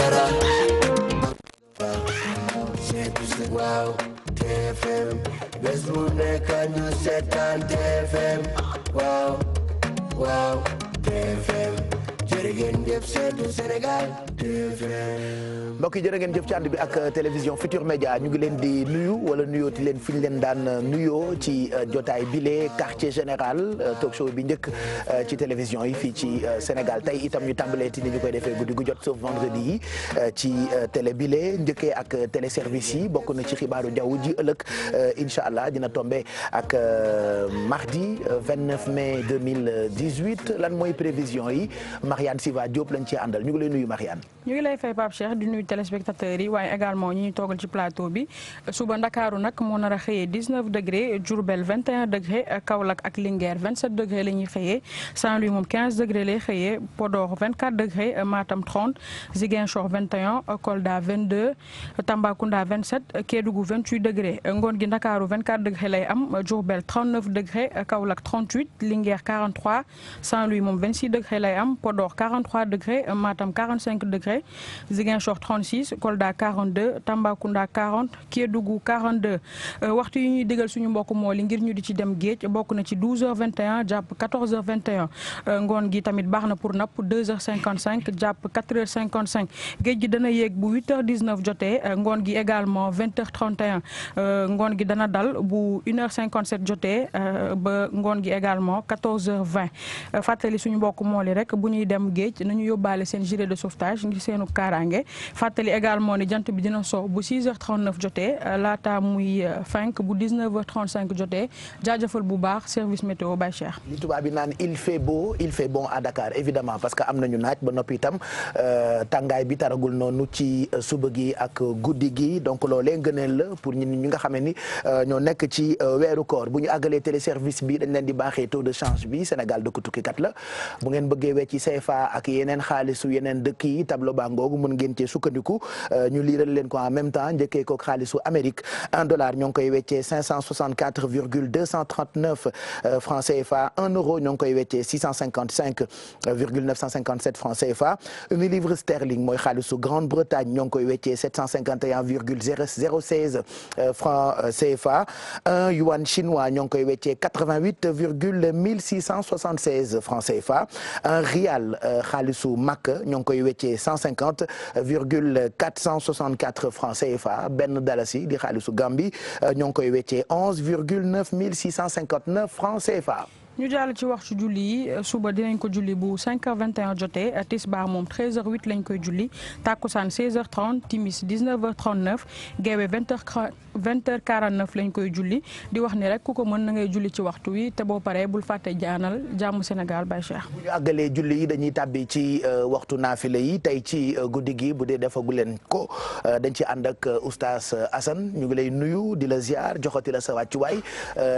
dara waaw TFM bés bu nekk ñu seetaan TFM waaw waaw TFM jërë ngeen jëf seetu Sénégal TFM. mbokk yi jërë ngeen jëf ci ànd bi ak télévision Futur Média ñu ngi leen di nuyu wala nuyooti leen fi ñu leen daan nuyoo ci jotaay bile quartier général talk show bi njëkk ci télévision yi fii ci Sénégal tey itam ñu tàmbaleeti ni ñu koy defee guddi gu jot sauf vendredi yi ci télé bile njëkkee ak téléservice yi bokk na ci xibaaru jaww ji ëllëg incha allah dina tombé ak mardi 29 mai 2018 lan mooy prévision yi Marianne Siva Diop lañ ci àndal ñu ngi lay nuyu Marianne. ñu ngi lay fay Pape Cheikh di nuyu téléspectateurs yi waaye également ñi ñu toogal ci plateau bi suba Ndakaaru nag moo nar a xëyee 19 degré Diourbel 21 degré Kaolack ak Linguère 27 degré la ñuy xëyee Saint-Louis moom 15 degré lay xëyee Podor 24 degré Matam 30 Ziguinchor 21 Kolda 22 Tambacounda 27 Kédougou 28 degré ngoon gi Ndakaaru 24 degré lay am Diourbel 39 degré Kaolack 38 Linguère 43 Saint-Louis moom 26 degré lay am Podor 43 degré Matam 45 degré Ziguinchor 36 Kolda 42 Tambacounda 40 Kédougou 42 waxtu yi ñuy digal suñu mbokk mool yi ngir ñu di ci dem géej bokk na ci 12h21 jàpp 14h21 ngoon gi tamit baax na pour napp 2h55 jàpp 4h55 géej gi dana yéeg bu 8h19 jotee ngoon gi également 20h31 ngoon gi dana dal bu 1h57 jotee ba ngoon gi également 14h20 fàttali suñu mbokk mool yi rek bu ñuy dem géej nañu yóbbaale seen gilet de sauvetage ngir seenu kaaraange fàttali également ni jant bi dina so bu 6h39 jotee laata muy fenk bu 19h35 jotee jaajëfal bu baax service météo Baye Cheikh. li tubaab bi naan il fait beau il fait bon à Dakar évidemment parce que am nañu naaj ba noppi itam tàngaay bi taragul noonu ci suba gi ak guddi gi donc loolee ngëneel la pour ñi nga xam ne ni ñoo nekk ci weeru koor bu ñu àggalee téléservice bi dañ leen di baaxee taux de change bi Sénégal dëkk tukkikat la bu ngeen bëggee wecci CFA ak yeneen xaalisu yeneen dëkk yi tableau baa ngoogu mën ngeen cee sukkandiku ñu liiral leen ko en même temps njëkkee ko xaalisu Amérique $1 ñoo ngi koy weccee 564,239 francs CFA €, ñoo ngi koy weccee 655,957 francs CFA une livre sterling mooy xaalisu Grande-Bretagne ñoo ngi koy weccee 751,016 francs CFA un yuan chinois ñoo ngi koy weccee 88,1676 francs CFA un rial xaalisu Makka ñoo ngi koy weccee 150,464 francs CFA benn dalasi di xaalisu Gambie ñoo ngi koy weccee 11,9659 francs CFA. ñu jàll ci waxtu julli yi suba dinañ ko julli bu 5h21 jotee tisbaar moom 13h08 lañ koy julli takkusaan 16h30 timis 19h39 geewe 20h49 lañ koy julli di wax ni rek ku ko mën na ngay julli ci waxtu wi te boo paree bul fàtte jaanal jàmm Sénégal Baye Cheikh. bu ñu àggalee julli yi dañuy tàbbi ci waxtu naafila yi tey ci guddi gi bu dee defagu leen ko dañ ci ànd ak oustaz Assane ñu ngi lay nuyu di la ziar joxati la sa wàccuwaay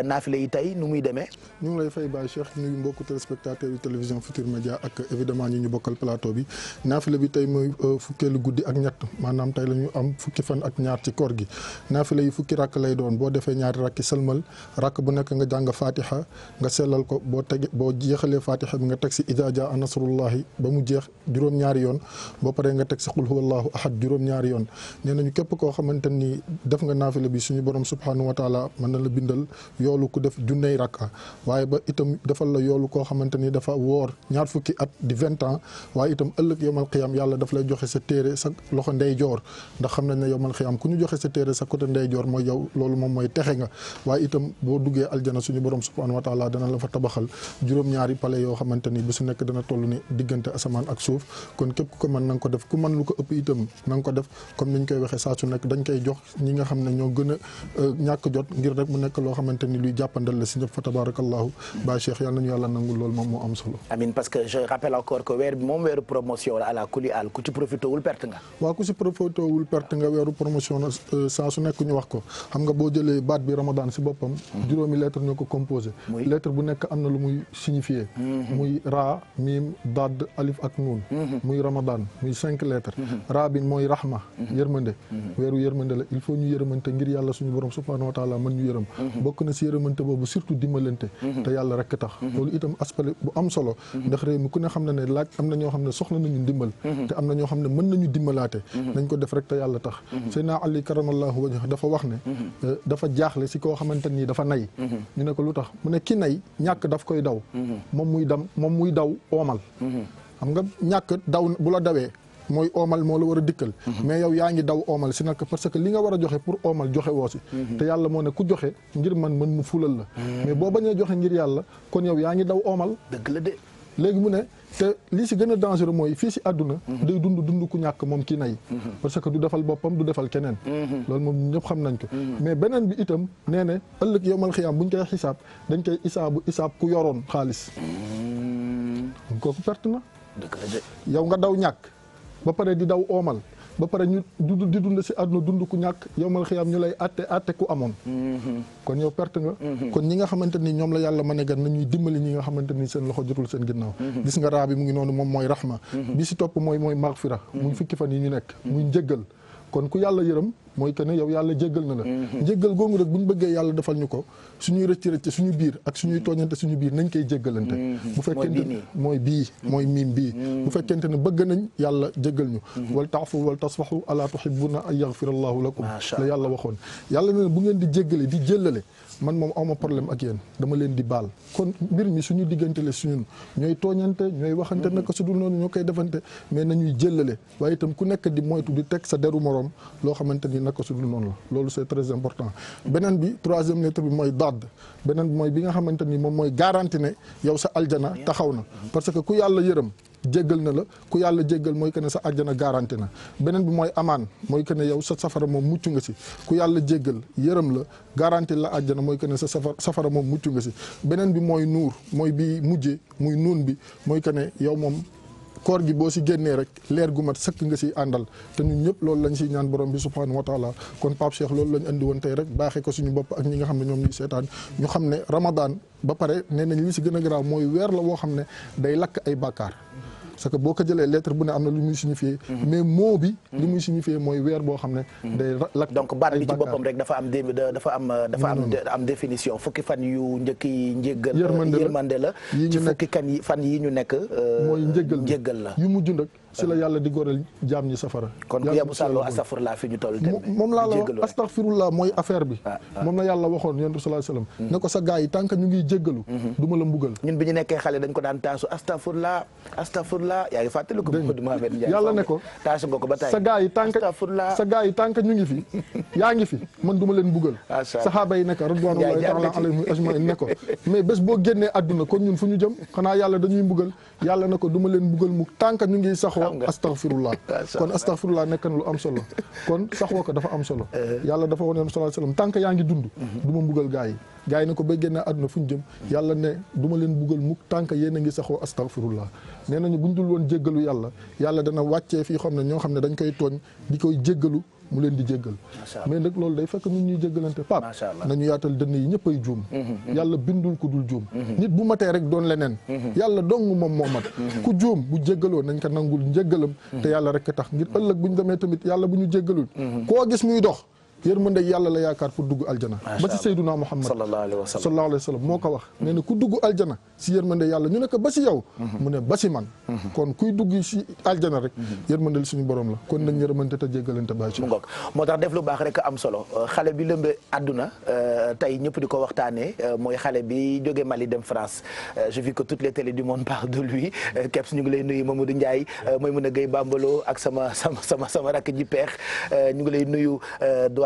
naafila yi tey nu muy demee. ñu ngi lay fay Baye Cheikh nuyu mbokku téléspectateurs yu télévision Futur Média ak évidemment ñi ñu bokkal plateau bi naafila bi tey mooy fukkeelu guddi ak ñett maanaam tey la ñu am fukki fan ak ñaar ci koor gi naafila yi fukki rakk lay doon boo defee ñaari rakki sëlmal rakk bu nekk nga jàng fatiha nga sellal ko boo jeexalee fatiha bi nga teg si idaa jaa nasrullahi ba mu jeex juróom-ñaari yoon boo paree nga teg si qul huwallahu ahad juróom-ñaari yoon nee nañu képp koo xamante ni def nga naafila bi suñu borom subhanahu wa taala mën na la bindal yoolu ku def junney rakka waaye ba itam defal la yoolu koo xamante ni dafa woor ñaar fukki at di 20 ans waaye itam ëllëg yowmal xiyam yàlla daf lay joxe sa téere sa loxo ndeyjoor ndax xam nañ ne yowmal xiyam ku ñu joxe sa téere sa côté ndeyjoor mooy yow loolu moom mooy texe nga waaye itam boo duggee aljana suñu borom subhanahu wa taala dana la fa tabaxal juróom-ñaari pale yoo xamante ni bu su nekk dana toll ni diggante asamaan ak suuf kon képp ku ko mën na nga ko def ku mën lu ko ëpp itam na nga ko def comme niñ koy waxee saa su nekk dañ koy jox ñi nga xam ne ñoo gën a ñàkk jot ngir rek mu nekk loo xamante ni luy jàppandal la si ñëpp fa tabarakallahu Baye Cheikh yàlla nañu yàlla nangul loolu moom moo am solo. amiin parce que je rappelle encore que weer bi moom weeru promotion la ala kuli al ku ci profité wul perte nga. waaw ku ci profité wul perte nga weeru promotion la saa su nekk ñu wax ko xam nga boo jëlee baat bi Ramadan si boppam. juróomi lettre ñoo ko composé. lettre bu nekk am na lu muy signifié. muy ra miim daad alif ak nuun. muy Ramadan muy 5 lettres. ra bi mooy rahma. yërmande. weeru yërmande la il faut ñu yërëmante ngir yàlla suñu borom subhanahu wa taala mën ñu yërëm. bokk na si yërëmante boobu surtout dimbalante. te yàlla yàlla rek tax loolu itam aspect bu am solo ndax réew mi ku ne xam na ne laaj am na ñoo xam ne soxla nañu ndimbal te am na ñoo xam ne mën nañu dimbalaate nañ ko def rek te yàlla tax Seydina Ali karamallahu wajh dafa wax ne dafa jaaxle si koo xamante nii dafa nay ñu ne ko lu tax mu ne ki nay ñàkk daf koy daw moom muy daw oomal xam nga ñàkk daw bu la dawee mooy oomal moo la war a dikkal mais yow yaa ngi daw oomal si nag parce que li nga war a joxe pour oomal joxe woo si te yàlla moo ne ku joxe ngir man mu fulal la mais boo bañee joxe ngir yàlla kon yow yaa ngi daw oomal dëgg la de léegi mu ne te li si gën a dangereux mooy fii si àdduna day dund ku ñàkk moom kii nay parce que du defal boppam du defal keneen loolu moom ñëpp xam nañ ko mais beneen bi itam nee ne ëllëg yowmal xiyaam buñ koy xisaab dañ koy isaab ku yoroon xaalis kooku perte na dëgg la de yow nga daw ñàkk ba pare di daw oomal ba pare ñu di dund si àdduna dund ku ñàkk yowmal xiyaam ñu lay atte ku amoon kon yow perte nga kon ñi nga xamante ni ñoom la yàlla mën a gan nañuy dimbali ñi nga xamante ni seen loxo jotul seen ginnaaw gis nga raa bi mu ngi noonu moom mooy rahma bi si topp mooy maghfira muy fukki fan yi ñu nekk muy njëggal kon ku yàlla yërëm mooy que ne yow yàlla jéggal na la njéggal googu rek bu ñu bëggee yàlla defal ñu ko suñuy rëcc suñu biir ak suñuy tooñante suñu biir nañ koy jéggalante bu fekkente ne mooy miim bii bu fekkente ne bëgg nañ yàlla jéggal ñu wal taafu wal tasfahu alaa tuhibbuna an yaghfira allahu lakum la yàlla waxoon yàlla ne bu ngeen di jéggale di jëllale man moom awma problème ak yéen dama leen di baal kon mbir mi suñu diggante la suñun ñooy tooñante ñooy waxante naka su dul noonu ñoo koy defante mais nañuy jëllale waaye itam ku nekk di moytu di teg sa deru moroom loo xamante ni naka su dul noonu la loolu c'est très important beneen bi troisième lettre bi mooy dadd beneen bi mooy bi nga xamante ni moom mooy garanti ne yow sa aljana taxaw na parce que ku yàlla yërëm jéggal na la ku yàlla jéggal mooy que ne sa àjjana garanti na beneen bi mooy amaan mooy que ne yow sa safara moom mucc nga si ku yàlla jéggal yërëm la garanti la àjjana mooy que ne sa safara moom mucc nga si beneen bi mooy nuur mooy bi mujje muy nuun bi mooy que ne yow moom koor gi boo si génnee rek leer gu mat sëkk nga si àndal te ñun ñëpp loolu lañ si ñaan borom bi subhanahu wa taala kon Pape Cheikh loolu lañ andi woon tey rek baaxee ko suñu bopp ak ñi nga xam ne ñoom ñuy seetaan ñu xam ne Ramadan ba pare nee nañ li si gën a garaaw mooy weer la woo xam ne day lakk ay bàkkaar parce que boo ko jëlee lettre bu ne am na lu muy signifié mais mot bi li muy signifié mooy weer boo xam ne day lakk donc baat bi ci boppam rek dafa am définition fukki fan yu njëkk yi njéggal yërmande la ci fukki fan yi ñu nekk mooy njéggal la yu mujj nag si la yàlla di goreel jaam ñi safara kon ku yebu sàlloo astafurlah fi ñu toll moom laa la wax astafirullah mooy affaire bi moom la yàlla waxoon yonent bi sallallahu alayhi wasallam ne ko sa gars yi tant que ñu ngi jéggalu du ma la mbugal ñun bi ñu nekkee xale dañ ko daan taasu astafurlah yaa ngi fàttali ko Modou Mohamed Ndiaye yàlla ne ko taasu nga ko ba tey sa gars yi tant que ñu ngi fi yaa ngi fi man du ma leen mbugal sahaaba yi nekk radwanullahi taala alayhim ajmain ne ko mais bés boo génnee àdduna kon ñun fu ñu jëm xanaa yàlla dañuy mbugal yàlla ne ko du ma leen mbugal mu tant que ñu ngi saxoo astaghfirullah kon astaghfirullah nekk na lu am solo kon saxoo ko dafa am solo yàlla dafa woon sallallahu alayhi wasallam tant que yaa ngi dund du ma mbugal gaa yi ne ko ba génne àdduna fu ñu jëm yàlla ne du ma leen mbugal mukk tant que yéen a ngi saxoo astaghfirullah nee nañu buñ dul woon jéggalu yàlla dana wàccee fii xam ne ñoo xam ne dañ koy tooñ di koy jéggalu mu leen di jéggal mais nag loolu day fekk ñun ñuy jéggalante Pape nañu yaatal dënn yi ñëpp ay juum yàlla bindul ku dul juum nit bu matee rek doon leneen yàlla dong moom moo mat ku juum bu jéggaloo nañ ko nangul njéggalam te yàlla rek tax ngir ëllëg bu ñu demee tamit yàlla bu ñu jéggalul koo gis muy dox yërmande yàlla la yaakaar pour dugg aljana ba ci Seydina Muhammad sallallahu alayhi wa sallam moo ko wax nee na ku dugg aljana si yërmande yàlla ñu ne ko ba si yow mu ne ba si man kon kuy dugg si aljana rek yërmandel suñu borom la kon nañ yërmante te jéggalante bàyyi ci moo tax def lu baax rek am solo xale bi lëmbe àdduna tey ñëpp di ko waxtaanee mooy xale bi jóge Mali dem France je vis que toutes les télés du monde parlent de lui Kebs ñu ngi lay nuyu Mamadou Ndiaye mooy mën a Gueye Bambalo ak sama rakk ji peex ñu ngi lay nuyu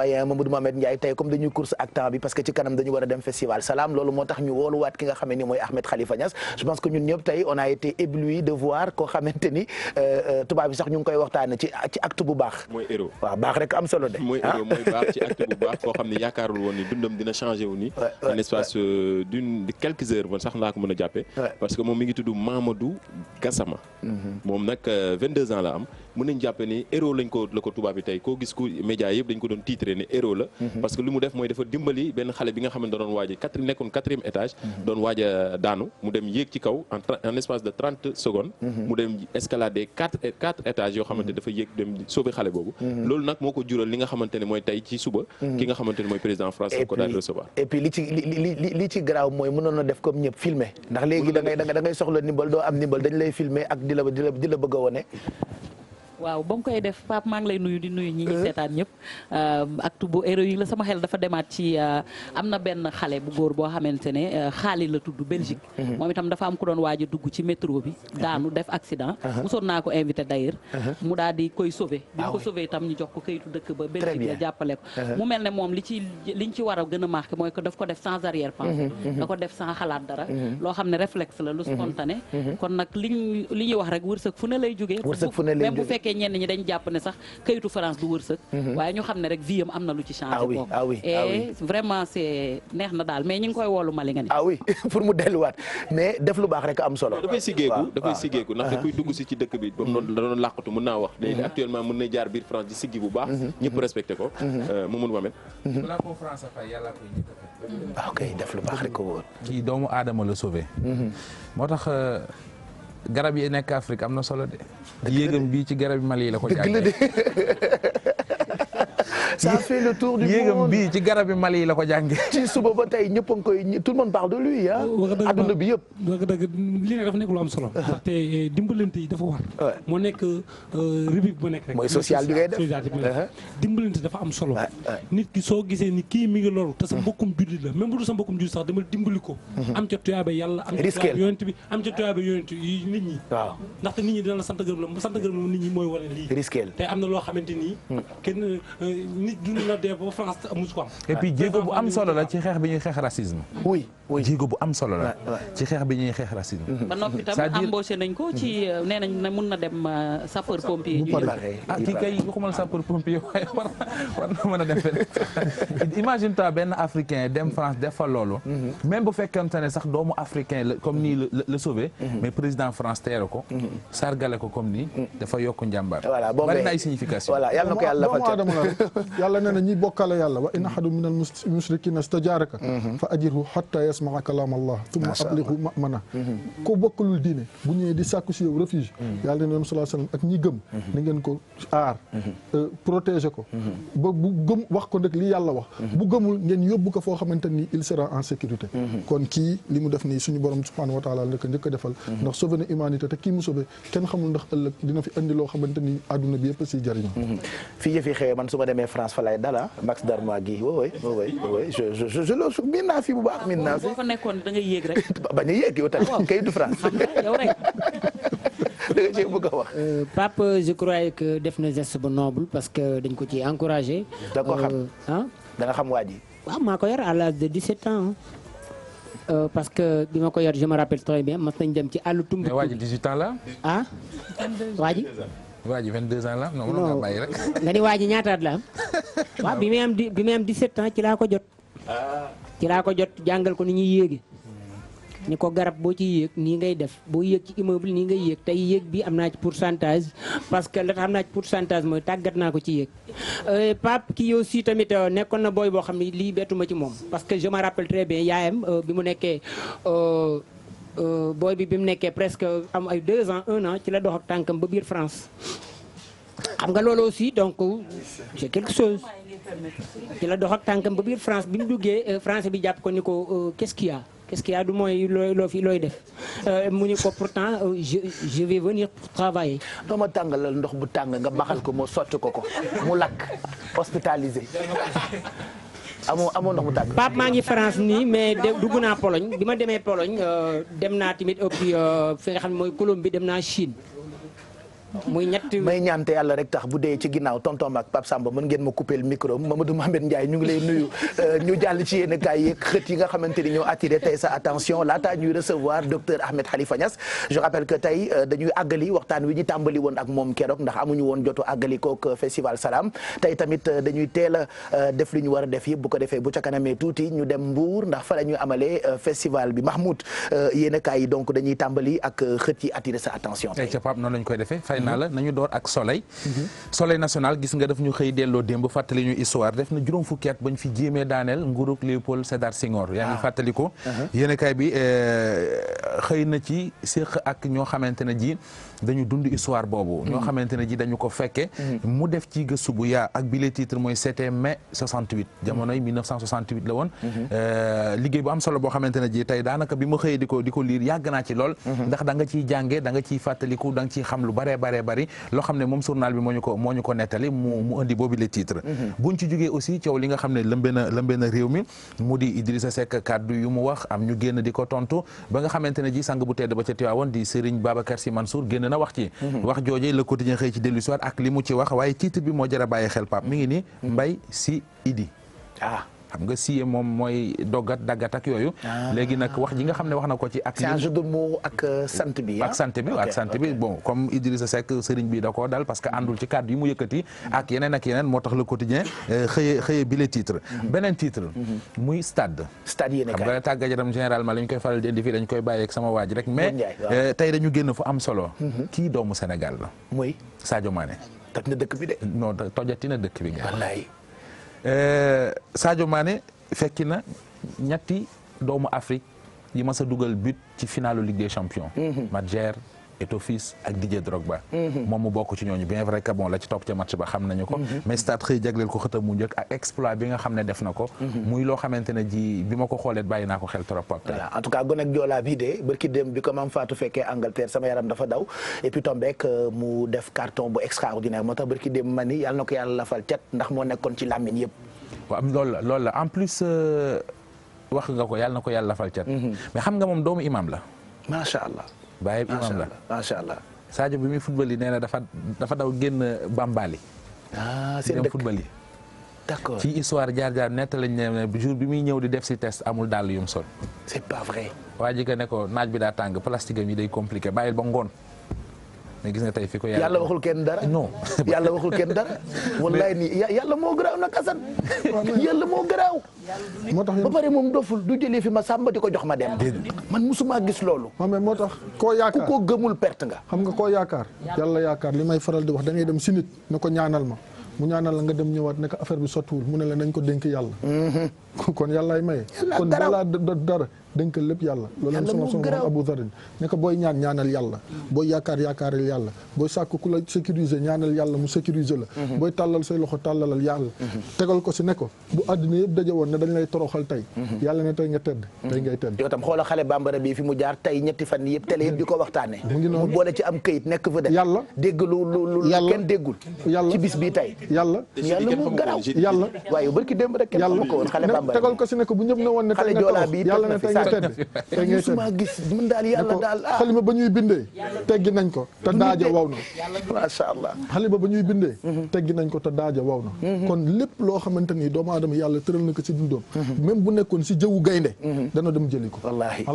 Mamadou Mohamed Ndiaye tey comme dañuy course ak temps bi parce que ci kanam dañu war a dem festival Salam loolu moo tax ñu wooluwaat ki nga xamee ni mooy Ahmed Khalifa Niass je pense que ñun ñëpp tey on a été ébloui de voir koo xamante ni tubaab bi sax ñu ngi koy waxtaane ci acte bu baax mooy héros waaw baax rek am solo de mooy héros mooy baax ci acte bu baax koo xam ne yaakaarul woon ni dundam dina changé wu ni en espace de quelques heures man sax laa ko mën a jàppe parce que moom mi ngi tudd Mamadou Gassama moom nag 22 ans la am mën nañ jàppe ni héros la ko tubaab bi tey koo gis ku média yëpp dañ ko doon titré ne héros la parce que li mu def mooy dafa dimbali benn xale bi nga xam ne da doon waaj nekkoon 4e étage doon waaj a daanu mu dem yéeg ci kaw en espace de 30 secondes mu dem escalader 4 étages yoo xamante dafa yéeg dem sauver xale boobu loolu nag moo ko jural li nga xamante ne mooy tey ci suba ki nga xamante ne mooy président français ko daal di recevoir et puis li ci garaaw mooy mënoon na def comme ñëpp filmer ndax léegi da ngay soxla ndimbal doo am ndimbal dañ lay filmer ak di la bëgg a wone waaw ba mu koy def Pape maa ngi lay nuyu di nuyu ñi ngi seetaan ñëpp acte bu héroïque la sama xel dafa demaat ci am na benn xale bu góor boo xamante ne xaali la tudd Belgique moom itam dafa am ku doon waaj a dugg ci métro bi daanu def accident mosoon naa ko invité d'ailleurs mu daal di koy sauver bi ñu ko sauver itam ñu jox ko kayitu dëkk ba Belgique la jàppale ko mu mel ne moom liñ ci war a gën a marqué mooy que daf ko def sans arrière pensée da ko def sans xalaat dara loo xam ne réflexe la lu spontané kon nag li ñuy wax rek wërsëg fu ne lay jógee même bu fekkee ñenn ñi dañ jàpp ne sax kayitu France du wërsëg waaye ñu xam ne rek vie am na lu ci changé boobu et vraiment c'est neex na daal mais ñu ngi koy woolu Mali nga ni oui pour mu delluwaat mais def lu baax rek am solo dafay siggeeku ndaxte kuy dugg si ci dëkk bi ba mu da doon làqatu mën naa wax léegi actuellement mën na jaar biir France di siggi bu baax ñëpp respecté ko Mamadou Mamet balaa ko France fay yàlla koy njëkk a fay def lu baax rek ko wóor kii doomu aadama la sauvé moo tax garab yi nekk Afrique am na solo de. yéegam bii ci garab yi Mali la ko jàngee. ça fait le tour du monde yéegam bii ci garab yi Mali la ko jàngee. ci suba ba tey ñëpp a ngi koy tout le monde parle de lui ah. adduna bi yëpp. dëgg li ne dafa nekk lu am solo. ndaxte dimbalante yi dafa war. moo nekk rubrique bu nekk rek. mooy social bi ngay def dimbalante dafa am solo. nit ki soo gisee ni kii mi ngi loru te sa mbokkum jullit la même bu dul sa mbokkum jullit sax dama dimbali ko. am ca tuyaaba yàlla am ca tuyaaba yonent bi am ca tuyaaba yonent yi nit ñi. waaw ndaxte nit ñi dina la sant gërëm la sant gërëm la nit ñi mooy wane lii. risqué te am na loo xamante ni. kenn nit dund na dee ba France amu ko am. et puis jéego bu am solo la ci xeex bi ñuy xeex racisme. oui oui jéego bu am solo la. ci xeex bi ñuy xeex racisme. ba noppi tam embauché nañ ko ci nee nañ ne mun na dem sapeur pompier. kii kay waxuma la sapeur pompier waaye war na mën a dem feneen. imagine toi benn africain dem France def fa loolu. même bu fekkente ne sax doomu africain la comme nii la sauvé. mais président France teere ko. sargale ko comme nii. dafa yokk njàmbaar. voilà bari na ay signification. voilà yàlla na ko yàlla doomu aadama la yàlla nee na ñi bokkale yàlla wa in ahadun min al mushrikina stajaaraka fa ajirhu hatta yasmaa kalaam allah thumma ablighu ma'mana ko bokkalul diine bu ñëwee di sàkku si yow refuge yàlla ne sallallahu alayhi wasallam ak ñi gëm na ngeen ko aar protéger ko ba bu gëm wax ko nag li yàlla wax bu gëmul ngeen yóbbu ko foo xamante ni il sera en sécurité kon kii li mu def nii suñu borom subhanahu wa taala la ko njëkk a defal ndax sauvé na humanité te kii mu sauvé kenn xamul ndax ëllëg dina fi andi loo xamante ni adduna bi yëpp si jëriñu fii yëf yi xëy man su ma demee France fa lay dala Max Darmois gi oui je le miin naa fi bu baax miin naa fi. boo fa nekkoon da ngay yéeg rek. bañ a yéeg yow tamit kay du France. yow rek. da nga cee bëgg a wax. Pape je croyais que def na geste bu noble parce que dañ ko ci encouragé. da ko xam da nga xam waa ji. waaw maa ko yor à l'âge de 17 ans. parce que bi ma ko yor je me rappelle très bien mas nañ dem ci àll tumb. mais waa ji 18 ans la. ah waa ji. waa ji 22 ans la non mënoon nga bàyyi rek. nga ni waa ji ñaataat la am. waaw bi muy am 17 ans ci laa ko jot. ci laa ko jot jàngal ko ni ñuy yéegi. ni ko garab boo ci yéeg nii ngay def boo yéeg ci immeuble nii ngay yéeg tey yéeg bi am naa ci pourcentage parce que la tax am naa ci pourcentage mooy tàggat naa ko ci yéeg. Pape kii aussi tamit nekkoon na booy boo xam ne lii bettuma ci moom parce que je me rappelle très bien yaayam bi mu nekkee. booy bi mu nekkee presque am ay 2 ans 1 an ci la dox ak tànkam ba biir France xam nga loolu aussi donc c'est quelque chose ci la dox ak tànkam ba biir France bi mu duggee français bi jàpp ko ni ko qu'est-ce qu'il y a du mooy looy def mu ni ko pourtant je vais venir pour travailler. doo ma tàngalal ndox bu tàng nga baxal ko moo sotti ko mu lakk hospitalisé. amoo ndox mu tàng. Pape maa ngi France nii mais dugg naa Pologne bi ma demee Pologne dem naa tamit fi nga xam ne mooy Colombie dem naa Chine. muy ñetti may ñaante yàlla rek tax bu dee ci ginnaaw tonton ak Pape Samba mën ngeen ma couper le micro Mamadou Mamed Ndiaye ñu ngi lay nuyu ñu jàll ci yéen kaay yeeg xët yi nga xamante ni ñoo attiré tey sa attention laata ñuy recevoir docteur Ahmed Khalifa Niass je rappelle que tey dañuy àggali waxtaan wi ñu tàmbali woon ak moom keroog ndax amuñu woon jotu àggali kook festival Salam tey tamit dañuy teel a def li ñu war a def yëpp bu ko defee bu ca kanamee tuuti ñu dem Mbour ndax fa la ñuy amalee festival bi Mahmoud yéen kaay yi donc dañuy tàmbali ak xët yi attiré sa attention tey. Pape noonu lañ koy defee naa la nañu door ak soleil soleil national gis nga daf ñu xëy delloo démb fàttali ñu histoire def na juróom fukki at bañ fi jéemee daaneel nguurug Léopold Sédar Senghor yaa ngi fàttali ko yéenekaay bi xëy na ci séq ak ñoo xamante ne ji dañu dund histoire boobu ñoo xamante ne ji dañu ko fekke mu def ci gëstu bu yaa ak bi le titre mooy c'était mai 68 jamonoy 1968 la woon liggéey bu am solo boo xamante ne ji tey daanaka bi ma xëyee di ko liir yàgg naa ci lool ndax da nga ciy jànge da nga ciy fàttaliku da nga ciy xam lu baree bari loo xam ne moom journal bi moo ñu ko nettali mu indi boobu le titre buñ ci jógee aussi coow li nga xam ne lëmbee na réew mi mu di Idrissa Seck kàddu yu mu wax am ñu génn di ko tontu ba nga xamante ne ji sang bu tedd ba ca Tiwaawoon di Serigne Babacar Sy Mansour génn na wax ci wax jooje Le Quotidien xëy ci dellu soir ak li mu ci wax waaye titre bi moo jar a bàyyi xel Pape mi ngi ni Mbaye Sy Idi xam nga si moom mooy daggat ak yooyu léegi nag wax ji nga xam ne wax na ko ci ak c'est un jeu de mots ak sant bi bon comme Idrissa Seck sëriñ bi da koo dal parce que àndul ci kàddu yi mu yëkkati ak yeneen moo tax Le Quotidien xëye bi le titre beneen titre muy stade yéen xam nga tàggat yaram généralement la ñu koy faral di indi fii dañ koy bàyyi ak sama waaj rek mais tey dañu génn fu am solo kii doomu Sénégal la muy Sadio Mané toj na dëkk bi de non tojati na dëkk bi nga wallaay Sadio Mané fekki na ñetti doomu Afrique yi mas a dugal but ci finalu Ligue des Champions Madjer Eto'o ak Didier Drogba moom mu bokk ci ñooñu bien vrai que bon la ci topp ca match ba xam nañu ko mais stade xëy jagleel ko xëtam mu njëkk ak exploit bi nga xam ne def na ko muy loo xamante ne ji bi ma ko xoolee bàyyi naa ko xel trop Pape voilà en tout cas gone ak joolaa bii de barki démb bi ko Mame Fatou fekkee Angleterre sama yaram dafa daw et puis tombeek mu def carton bu extraordinaire moo tax barki démb ma ni yàlla na ko yàlla lafal cat ndax moo nekkoon ci làmmiñ yëpp waaw loolu la en plus wax nga ko yàlla na ko yàlla lafal cat mais xam nga moom doomu imam la macha allah bàyyi imam la macha allah Sadio bi muy football yi nee na dafa daw génn Bambali seen dëkk football yi d'accord ci histoire jaar nett lañ ne jour bi muy ñëw di def si test amul dàll yum sol c'est pas vrai waa ji ne ko naaj bi daa tàng plastique am yi day compliqué bàyyil ba ngoon mais gis nga tey fi ko yàlla waxul kenn dara non yàlla waxul kenn dara wallaay nii yàlla moo garaaw nag Assane yàlla moo garaaw moo tax ba pare moom doful du jëlee fi ma sàmba di ko jox ma dem man musuma gis loolu mais moo tax koo yaakaar ku ko gëmul perte nga xam nga koo yaakaar yàlla yaakaar li may faral di wax da ngay dem si nit ne ko ñaanal ma mu ñaanal la nga dem ñëwaat ne ko affaire bi sottiwul mu ne la nañ ko dénk yàlla kon yàllaay maye kon balaa dara dénk lépp yàlla loolu sama Abu Dharin ne ko booy ñaanal yàlla booy yaakaaril yàlla booy sàkk ku la sécuriser ñaanal yàlla mu sécuriser la booy tàllal say loxo tàllalal yàlla tegal ko si ne ko bu àddina yëpp daje woon ne dañ lay toroxal tey yàlla ne tey nga tedd tey ngay tedd yow tam xoola xale bambara bi fi mu jaar tey ñetti fan yëpp télé yëpp di ko waxtaane mu boole ci am këyit nekk fa def yàlla dégg lu kenn déggul yàlla ci bis bi tey yàlla mu garaaw yàlla waaye barki démb rek kenn xamu ko woon xale bambara tegal ko si ne ko bu ñëpp ne woon ne tey nga torox yàlla ne tey nga tedd musuma gis mën daal yàlla daal xalima ba ñuy bindee teggi nañ ko te daaja waw na macha allah xalima ba ñuy bindee teggi nañ ko te daaja waw na kon lépp loo xamante ni doomu aadama yàlla tëral na ko ci dundoom même bu nekkoon si jëwu gaynde dana dem jëli ko wallaahi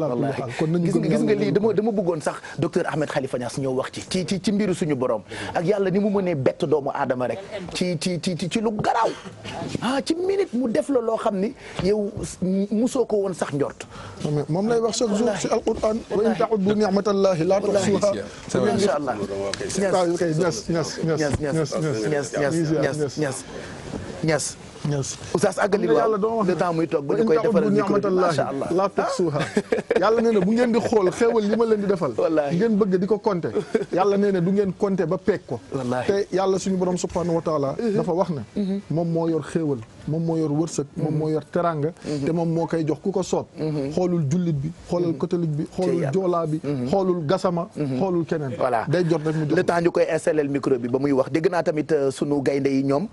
kon nañu gis nga lii dama bëggoon sax docteur Ahmed Khalifa Niass ñëw wax ci mbiru suñu borom ak yàlla ni mu mënee bett doomu aadama rek ci lu garaaw ci minute mu def la loo xam ni yow musoo ko woon sax njort moom lay wax chaque jour ci alquran wa in ta'uddu ni'matallahi la tuhsuha insha allah ñas Oustaz àggali waaw le temps muy toog ba ñu koy defaral micro bi macha allah la tuhsuha yàlla nee na bu ngeen di xool xéewal li ma leen di defal ngeen bëgg di ko compter yàlla nee na du ngeen compter ba peeg ko te yàlla suñu borom subhanahu wa taala dafa wax ne moom moo yor xéewal moom moo yor wërsëg moom moo yor teranga te moom moo koy jox ku ko soob xoolul jullit bi xoolul catholique bi xoolul joolaa bi xoolul gasama xoolul keneen voilà day jot rek mu jox le temps ñu koy installer le micro bi ba muy wax dégg naa tamit sunu gaynde yi ñoom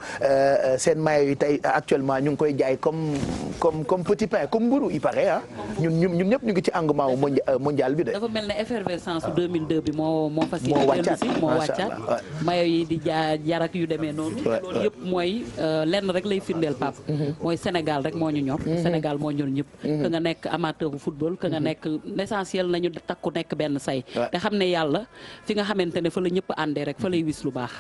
seen maillot yi tey actuellement ñu ngi koy jaay comme petit pain comme mburu il paraît ñun ñëpp ñu ngi ci engouement mondial bi de. dafa mel ne effervescence 2002 bi moo fas yéene moo wàccaat maillot yi di jarak yu demee noonu loolu yëpp mooy lenn rek lay firndeel Pape mooy Sénégal rek moo ñu ñor Sénégal moo ñor ñëpp que nga nekk amateur bu football que nga nekk l'essentiel nañu takku nekk benn say te xam ne yàlla fi nga xamante ne fa la ñëpp àndee rek fa lay wis lu baax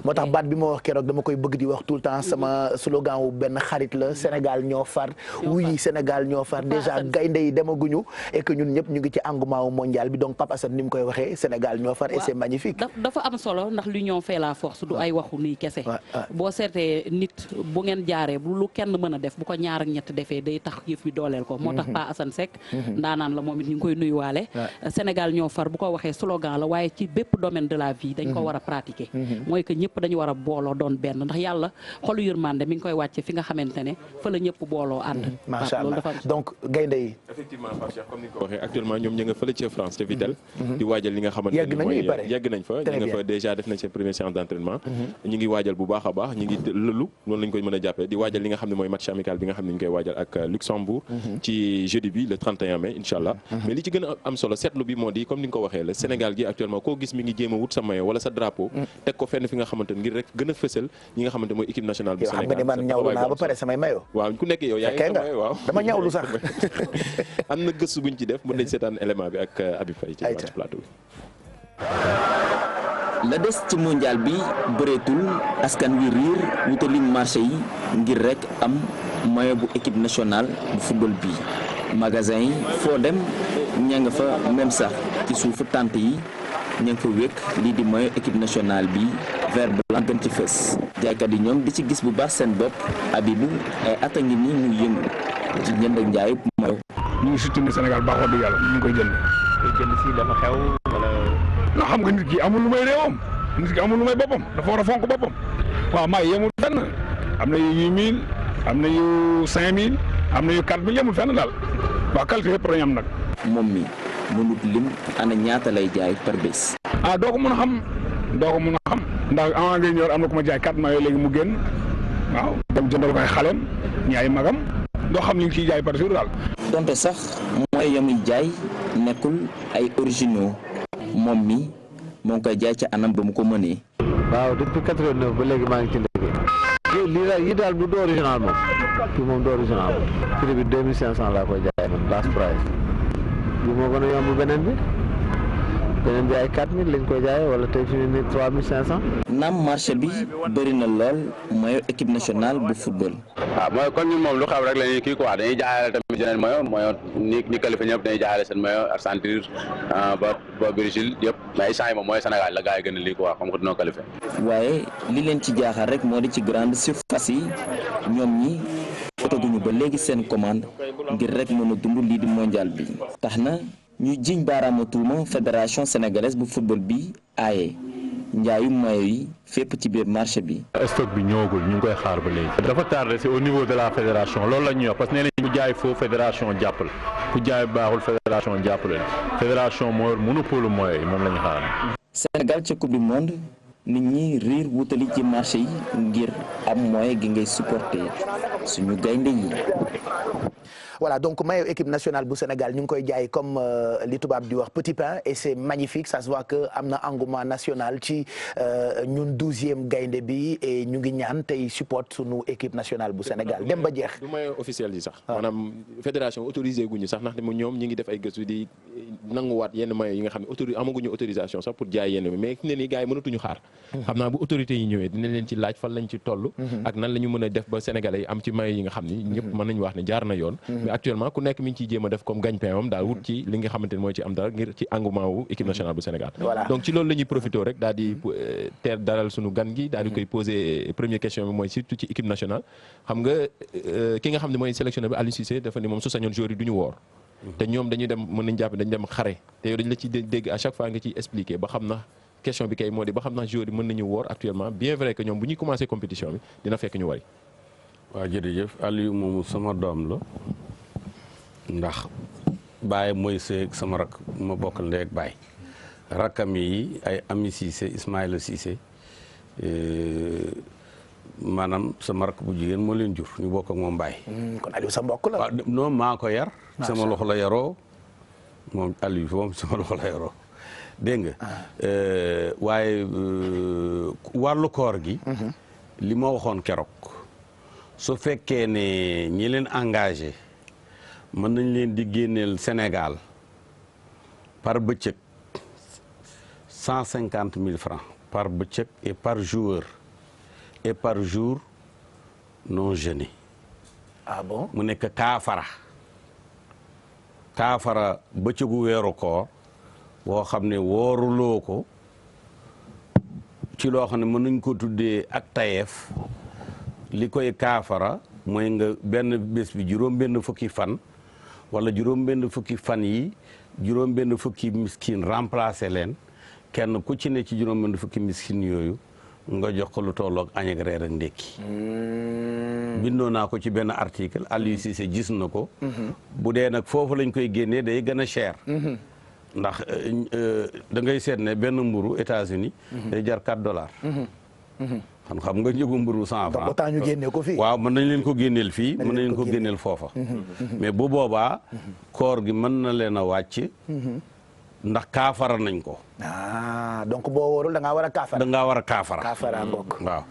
moo tax baat bi ma wax keroog dama koy bëgg di wax tout le temps sama slogan wu benn xarit la Sénégal ñoo far. oui Sénégal ñoo far déjà gaynde yi demaguñu et que ñun ñëpp ñu ngi ci engouement wu mondial bi donc Pape Assane ni mu koy waxee Sénégal ñoo far et c'est magnifique. dafa am solo ndax l'union fait la force du ay waxu nii kese. boo seetee nit bu ngeen jaaree bu lu kenn mën a def bu ko ñaar ak ñett defee day tax yëf bi dooleel ko. moo tax Pa Assane Seck. ndaanaan la moom it ñu ngi koy nuyuwaale. Sénégal ñoo far bu ko waxee slogan la waaye ci bépp domaine de la vie dañ ko war a pratiquer. mooy que ñëpp dañu war a booloo doon benn ndax yàlla xolu yërmande mi ngi koy wàcce fi nga xamante ne fa la ñëpp booloo ànd. macha allah donc gaynde yi. effectivement Pape Cheikh comme ni nga ko waxee actuellement ñoom ñu nga fële ca France ca Vitel. di waajal li nga xamante ne mooy yegg nañ fa ñu nga fa déjà def nañ seen première séance d'entraînement. ñu ngi waajal bu baax a baax ñu ngi lëlu noonu lañ koy mën a jàppee di waajal li nga xam ne mooy match amical bi nga xam ne ñu koy waajal ak Luxembourg. ci jeudi bi le 31 mai incha allah. mais li ci gën a am solo seetlu bi moo di comme ni nga ko waxee la Sénégal gi actuellement koo gis mi ngi jéem a wut sa maillot wala sa drapeau. teg ko fenn fi nga xamante ne ngir rek gën a fësal ñi nga xamante mooy équipe nationale bu Sénégal. xam nga ni man ñawlu naa ba pare samay maillot. waaw ku nekk yow yaa ngi sa maillot waaw dama ñawlu sax. am na gëstu buñ ci def mën nañ seetaan élément bi ak Habib Faye ci plateau bi. la des ci mondial bi bëreetul askan wi riir wutali marché yi ngir rek am maillot bu équipe nationale bu football bi magasin yi foo dem ña nga fa même sax ci suufu tente yi ña nga fa wékk lii di maillot équipe nationale bi vert blanc gën ci fës jaaykat yi ñoom di ci gis bu baax seen bopp Abibou ay at a ngi nii muy yëngu ci jënd ak njaayu maillot. ñu ngi surtout Sénégal baaxoo du yàlla ñu ngi koy jënd. fii dafa xew wala. ndax xam nga nit ki amul lu may réewam nit ki amul lu may boppam dafa war a fonk boppam waaw may yemul fenn am na yu 8000 am na yu 5000 am na yu 4000 yemul fenn daal waaw qualité yëpp dañu am nag. moom mi mënut lim ana ñaata lay jaay par bés. doo ko mën a xam ndax avant ngay ñëw am na ku ma jaay 4 maillots léegi mu génn waaw dem jëndal ko ay xaleem ñi ay magam doo xam li nga ciy jaay par jour daal. donte sax mooy yamuy jaay nekkul ay originaux moom mi moo ngi koy jaay ca anam ba mu ko mënee. waaw depuis 89 ba léegi maa ngi ci liggéey. lii daal yi daal du original moom fii moom du original prix bi 2500 laa koy jaay man last price bi moo gën a yomb beneen bi ay 4000 lañ koy jaayee wala tey fi mu ne 3500. naam marché bi bëri na lool maillot équipe nationale bu football. waaw mooy kon ñun moom lu xew rek la ñuy kii quoi dañuy jaayale tamit yeneen maillot ñi qualifié ñëpp dañuy jaayale seen maillot Argentine ba Brésil yëpp mais instant yi moom mooy Sénégal la gars yi gën a lii quoi xam nga dinoo qualifié. waaye li leen ci jaaxal rek moo di ci grande surface yi ñoom ñi fotoguñu ba léegi seen commande ngir rek mën a dund lii di mondial bi tax na ñu jiñ baaraamu tuuma fédération sénégalaise bu football bi aaye njaayu mayo yi fépp ci biir marché bi. stock bi ñëwagul ñu ngi koy xaar ba léegi. dafa tardé c'est au niveau de la fédération loolu la ñuy wax parce que nee nañ ku jaay foofu fédération jàppale ku jaay baaxul fédération jàppale fédération moo yor monopole moyen yi moom la ñu xaar. Sénégal ca coupe du monde nit ñi riir wutali ci marché yi ngir am moyen gi ngay supporter suñu gaynde yi. voilà donc maillot équipe nationale bu Sénégal ñu ngi koy jaay comme li tubaab di wax petit pain et c'est magnifique ça se voit que am na engouement national ci ñun 12e gaynde bi et ñu ngi ñaan tey support sunu équipe nationale bu Sénégal dem ba jeex. du maillot officiel yi sax. maanaam fédération autorisé guñu sax ndax ñoom ñi ngi def ay gëstu di nanguwaat yenn maillot yi nga xam ne amaguñu autorisation sax pour jaay yenn mais fi ne nii gars yi mënatuñu xaar. xam naa bu autorités yi ñëwee dinañ leen ci laaj fan lañ ci toll. ak nan la ñu mën a def ba Sénégalais yi am ci maillot yi nga xam ni ñëpp mën nañu wax ne jaar na yoon. mais actuellement ku nekk mi ngi ciy jéem a def comme gagne-pain am daal wut ci li nga xamante ne mooy ci am dara ngir ci engouement wu équipe nationale bu Sénégal. donc ci loolu la ñuy profité rek daal di teer dalal suñu gan gi daal di koy poser première question bi mooy surtout ci équipe nationale. xam nga ki nga xam ne mooy sélectionneur bi Aliou Cissé dafa ni moom su sañoon joueurs yi du ñu woor. te ñoom dañuy dem mën nañu jàpp dañu dem xare te yow dañu la ciy dégg à chaque fois nga ciy expliquer ba xam na question bi kay moo di ba xam na joueurs yi mën nañu woor actuellement bien vrai que ñoom bu ñuy commencer compétition bi dina fekk ñu wari. waaw jërëjëf Aliou moomu sama doom la ndax Baye mooy seeg sama rak ma bokkal ndey ak Baye rakkam yi ay Ami Cissé Ismaïla Cissé maanaam sama rak bu jigéen moo leen jur ñu bokk ak moom Baye. kon Aliou sa mbokk la. waaw non maa ko yar. sama loxo la yaroo moom Aliou moom sama loxo la yaroo dégg nga. waaye wàllu koor gi. li ma waxoon keroog. su fekkee ne ñi leen engagé. mën nañ leen di génneel Sénégal par bëccëg 150 000 francs par bëccëg et par joueur et par jour non jeûné. ah bon mu nekk kaafara bëccëgu weeru koor boo xam ne wooruloo ko ci loo xam ne mën nañ ko tuddee ak tayeef li koy kaafara mooy nga benn bés bi juróom-benn fukki fan wala juróom-benn fukki fan yi juróom-benn fukki miskin remplacer leen kenn ku ci ne ci juróom-benn fukki miskin yooyu nga jox ko lu tolloog añ ak reer ak ndékki. bindoo naa ko ci benn article Aliou Cissé gis na ko. bu dee nag foofu lañ koy génnee day gën a cher. ndax da ngay seet ne benn mburu États-Unis day jar $4. xam nga njëgu mburu 100 francs. autant ñu génne ko fii. waaw mën nañ leen ko génneel fii mën nañ leen ko génneel foofa. mais bu boobaa koor gi mën na leen a wàcc. ndax kaafara nañ ko. donc boo wóorul da ngaa war a kaafara. da ngaa war a kaafara. kaafara bokk. waaw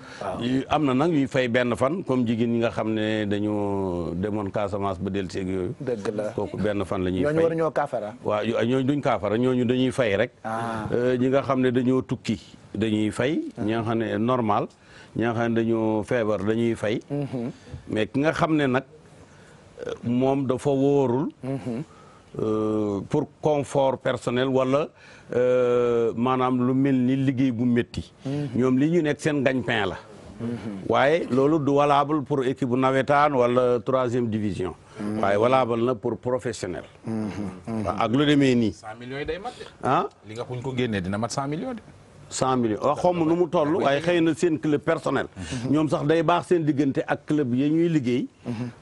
am na nag ñuy fay benn fan comme jigéen ñi nga xam ne dañoo demoon Casamance ba del seeg yooyu. dëgg la kooku benn fan la ñuy fay. ñooñu waruñoo kaafara. waaw ñooñu duñ kaafara ñooñu dañuy fay rek. ñi nga xam ne dañoo tukki dañuy fay. ñi nga xam ne normal ñi nga xam ne dañoo feebar dañuy fay. mais ki nga xam ne nag moom dafa wóorul. Pour confort personnel wala maanaam lu mel ni liggéey bu métti. ñoom li ñu nekk seen gagne-pain la. waaye loolu du valable pour équipe bu nawetaan wala 3e division. waaye valable na pour professionnel. waaw ak lu demee nii. 100 millions yi day mat de. ah li nga buñ ko génnee dina mat 100 millions de. 100 millions waaw xaw ma nu mu toll waaye xëy na seen club personnel. ñoom sax day baax seen diggante ak club yi ñuy liggéey.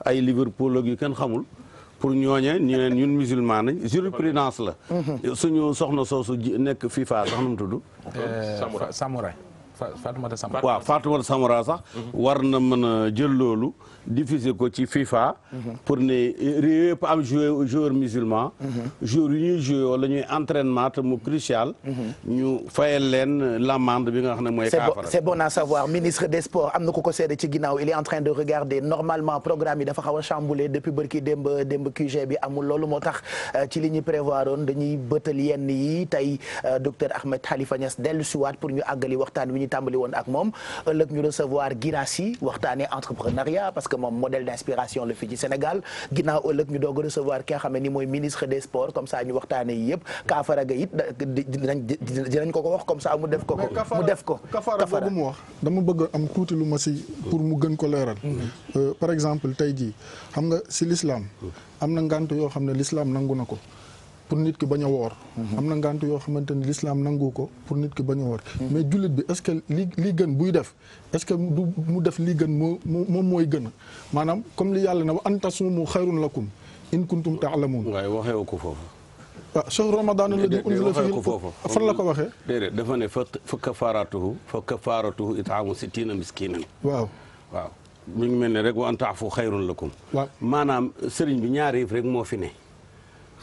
ay Liverpool ak yu kenn xamul. pour ñooña ñu leen ñun musulman nañ jurisprudence la. suñu soxna soosu nekk FIFA sax nu mu tudd. Samouraï Fatoumata Samoura. waaw Fatoumata Samoura sax. war na mën a jël loolu diffuser ko ci FIFA. pour ne réew yëpp am joueur musulman. joueur yu ñuy joué wala ñuy entraînement te mu crucial. ñu fayal leen l'amende bi nga xam ne mooy. kaafara c'est bon à savoir ministre des sports am na ku ko seede ci ginnaaw il est en train de regarder normalement programme yi dafa xaw a chamboulé depuis bërki démb QG bi amul loolu moo tax ci li ñu prévoir woon dañuy bëtal yenn yi tey docteur Ahmed Khalifa Niass dellu siwaat pour ñu àggali waxtaan wi ñu tàmbali woon ak moom ëllëg ñu recevoir Guirassy waxtaanee entrepreneuriat parce que moom modèle d'inspiration la fii ci Sénégal ginnaaw ëllëg ñu doog a recevoir ki nga xam ne ni mooy ministre des sports comme ça ñu waxtaanee yi yëpp kaafara ga it dinañ ko wax comme ça mu def ko kafaara boobu mu wax dama bëgg am tuuti lu ma si pour mu gën ko leeral par exemple tey jii xam nga si l'islam am na ngant yoo xam ne l'islam nangu na ko pour nit ki bañ a woor am na ngant yoo xamante ni l'islam nangu ko pour nit ki bañ a woor mais jullit bi est-ce que li gën buy def est-ce que du mu def li gën moom mooy gën maanaam comme li yàlla na wa an tasuumu xayrun lakum in kuntum ta'lamun waaye waxewu ko foofu waaw shahru ramadan alladhi unzila fihi fan la ko waxee déedéet dafa ne fa kafaaratuhu it'aamu 60 miskinan waaw mi ngi mel ne rek wa an ta'fu xayrun lakum waaw maanaam sëriñ bi ñaari yëf rek moo fi ne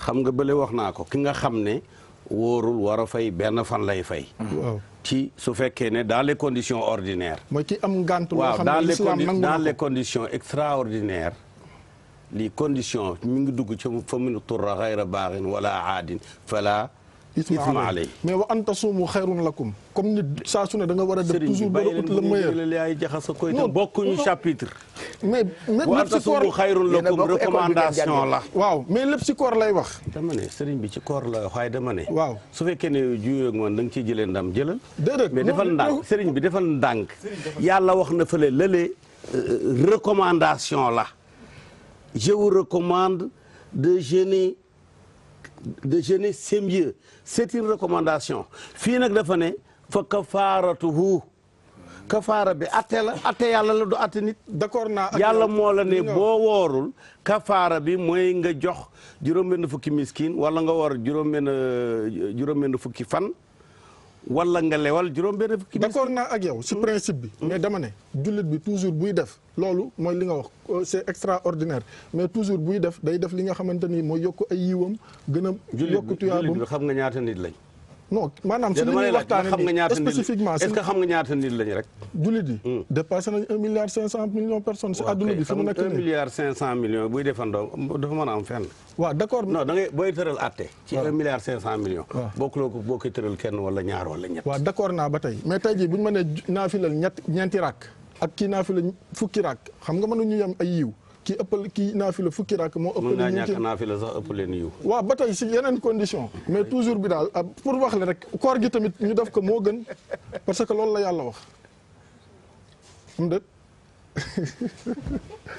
xam nga bële wax naa ko ki nga xam ne wóorul war a fay benn fan lay fay. waaw ci su fekkee ne dans les conditions ordinaires. mooy ki am ngant loo xam ne l'islam nangu na ko dans les conditions extraordinaires. lii condition mi ngi dugg ci fa mu turra xayra baaxin wala aadin fala isma alay mais wa an tasuumu xayrun lakum comme nit saa su ne da nga war a def toujours ba ut le meilleur yaay jaxasa koy te bokkuñu chapitre mais lépp si koor xayrun lakum recommandation la waaw mais lépp si koor lay wax dama ne sëriñ bi ci koor la wax waaye dama ne waaw su fekkee ne juyóog man da nga ciy jëlee ndam jëlal déedéet mais defal ndànk sëriñ bi defal ndànk yàlla wax na fële lële recommandation la je vous recommande de jeûner c'est mieux c'est une recommandation fii nag dafa ne fa kafaaratuhu kafaara bi atte la atte yàlla la du atte nit d'accord naa yàlla moo la ne boo woorul kafaara bi mooy nga jox juróom-benn fukki miskin wala nga war juróom-benn fukki fan wala nga lewal juróom-benn fukki d'accord naa ak yow si principe bi mais dama ne jullit bi toujours buy def loolu mooy li nga wax c'est extraordinaire mais toujours buy def day def li nga xamante ni mooy yokk ay yiwam gën a yokk tuyaabam jullit bi xam nga ñaata nit lañ non maanaam si li ñuy waxtaanee nii spécifiquement est-ce que xam nga ñaata nit lañ rek jullit yi dépassé nañ 1,5 milliard personnes si àdduna bi fi mu nekk nii 1,5 milliard buy defandoo dafa mën a am fenn waaw d'accord non da ngay booy tëral atte ci 1,5 milliard bokkuloo ko boo koy tëral kenn wala ñaar wala ñett waaw d'accord naa ba tey mais tey jii bu ñu mënee naafilal ñeenti rakk ak kii naafila fukki raak xam nga mënuñu yem ay yiw kii ëppal kii naafila fukki raak moo ëppale. mën ngaa ñàkk naafila sax ëppale ni yiw. waaw ba tey si yeneen condition mais toujours bi daal pour wax le rek koor gi tamit ñu def ko moo gën parce que loolu la yàlla wax am déet.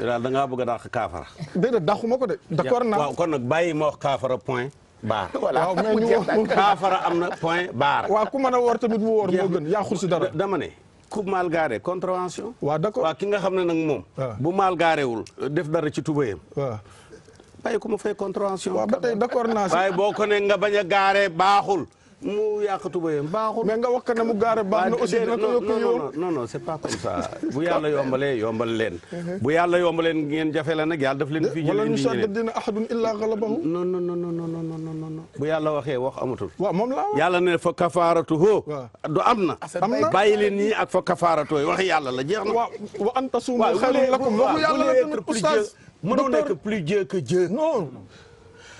daal da ngaa bëgg a dàq kaafara. déedéet dàquma ko de. d'accord naa waaw kon nag bàyyi ma wax kaafara point barre. waaw mais ñu kaafara am na point barre. waaw ku mën a woor tamit mu woor moo gën yàqul si dara. dama ne ku mal gaare contravention. waaw d'accord waaw ki nga xam ne nag moom. bu mal gaarewul def dara ci tubayam. waaw bàyyi ku ma fay contravention. waaw ba tey d'accord naa si. waaye boo ko ne nga bañ a gaare baaxul. mu yàq tubayam baaxul. mais nga wax ko ne mu gaare baax na aussi dina ko yokk yow. non c'est pas comme ça bu yàlla yombalee yombal leen. bu yàlla yombaleen ngeen jafe la nag yàlla daf leen fi jëlee. wala yushadidina ahadun illa ghalabahu. non bu yàlla waxee wax amatul. waaw moom la yàlla ne fa kafaaratuhu. du am na. bàyyi leen nii ak fa kafaaratuhu wax yàlla la jeex na. waaw wa an tasuumu xayrun lakum waxu yàlla la tamit oustaz. mënoo nekk plus Dieu que Dieu. non.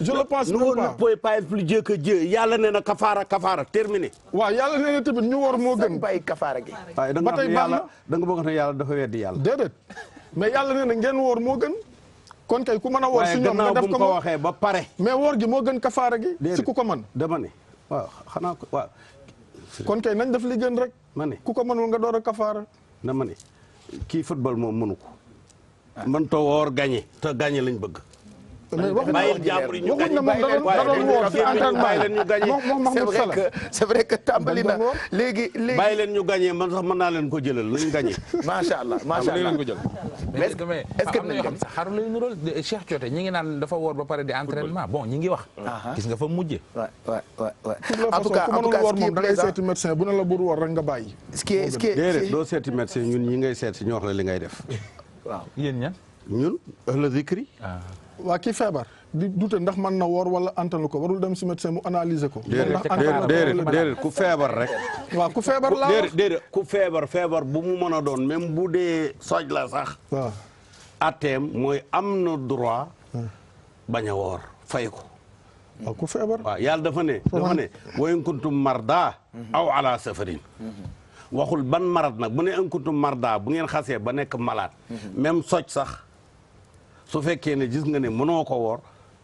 je le pense non ne pouvez pas être plus Dieu que Dieu yàlla nee na kafaara terminé. waaw yàlla nee na tamit ñu war moo gën. bàyyi kafaara gi. waaye da nga xam ne yàlla da nga bëgg ne yàlla dafa weddi yàlla. déedéet mais yàlla nee na ngeen woor moo gën. kon kay ku mën a woor si ñoom nga def ko ko waxee ba pare. mais woor gi moo gën kafaara gi. si ku ko mën. dama ne waaw xanaa ko waaw. kon kay nañ def li gën rek. ma ne ku ko mënul nga door a kafaara. dama ne kii football moom mënu ko. mën ta woor gagné te gagné lañ bëgg. mais waxuñ jàmbur yi ñu waxuñ ne moom da doon woor si entraînement c'est vrai que tàmbali na léegi bàyyi leen ñu gagné man sax mën naa leen ko jëlal nañ gagné. macha allah macha allah mais est-ce que am na yoo xam sax xaru lay nural Cheikh Thioté ñi ngi naan dafa woor ba pare di entraînement bon ñi ngi wax. gis nga fa mujje. en tout cas woor moom da ngay seeti médecin bu ne la bur woor rek nga bàyyi. déedéet doo seeti médecin ñun ñi ngay seet si ñu wax la li ngay def. waaw yéen ñan. ñun ahla zikri. waa kii feebar di dute ndax mën na woor wala antanu ko warul dem si médecin mu analyser ko. déedéet ku feebar rek. waaw ku feebar laa wax déedéet ku feebar bu mu mën a doon même bu dee soj la sax. waaw atteem mooy am na droit. bañ a woor fay ko. waaw ku feebar. waaw yàlla dafa ne wa in kuntum marda aw ala safarin. waxul ban marat nag bu ne in kuntum marda bu ngeen xasee ba nekk malade. même soj sax. su fekkee ne gis nga ne mënoo ko woor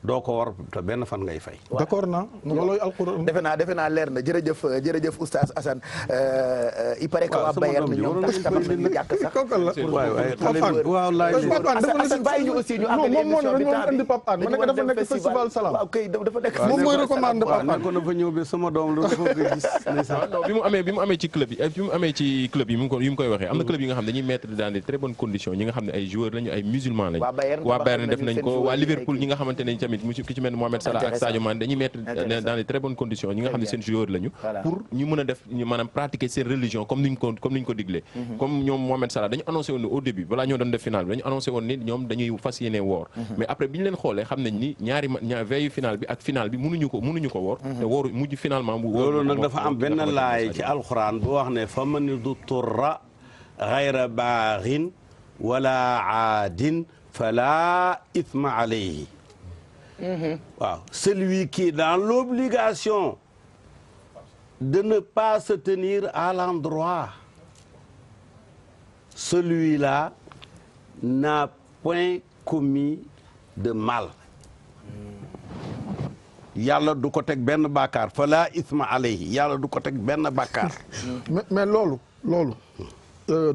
doo ko woor te benn fan ngay fay. d'accord naa loolooy alquran. defe naa leer na jërëjëf oustaz Assane. il paraît que waa Bayern ñoom tabax nañu jàkk sax. waaw laay Assane bàyyi ñu aussi ñu àggali émission bi temps bi Pape Hann ma ne dafa nekk festival Salam. waaw kay dafa nekk moom mooy recommandé Pape Hann. ko dafa ñëw bi sama doom la dafa bëgg a gis. bi mu amee ci club yi mu koy waxee am na club yi nga xam ne dañuy mettre dans de très bonnes conditions ñi nga xam ne ay joueurs lañu ay musulmans lañu. waa Bayern def nañ ko waa Liverpool ñi nga xamante ne tamit ki ci mel ni Mohamed Salah ak Sadio Mané dañuy mettre dans de très bonnes conditions ñi nga xam ne seen joueurs lañu pour ñu mën a def maanaam pratiquer seen religion comme niñ ko diglee comme ñoom Mohamed Salah dañu annoncé woon ni au début balaa ñoo doon def final bi dañu annoncé woon ni ñoom dañuy fas yéene woor mais après bi ñu leen xoolee xam nañ ni ñaari veille final bi ak final bi mënuñu ko woor te wooru mujj finalement bu loolu nag dafa am benn laay ci alxuraan bu wax ne fa man turra ghayra baghin wala aadin fala ithma alayhi. waaw celui qui est dans l'obligation de ne pas se tenir à l'endroit, celui-là n'a point commis de mal. yàlla du ko teg benn bàkkaar fala ithma alayhi yàlla du ko teg benn bàkkaar. mais loolu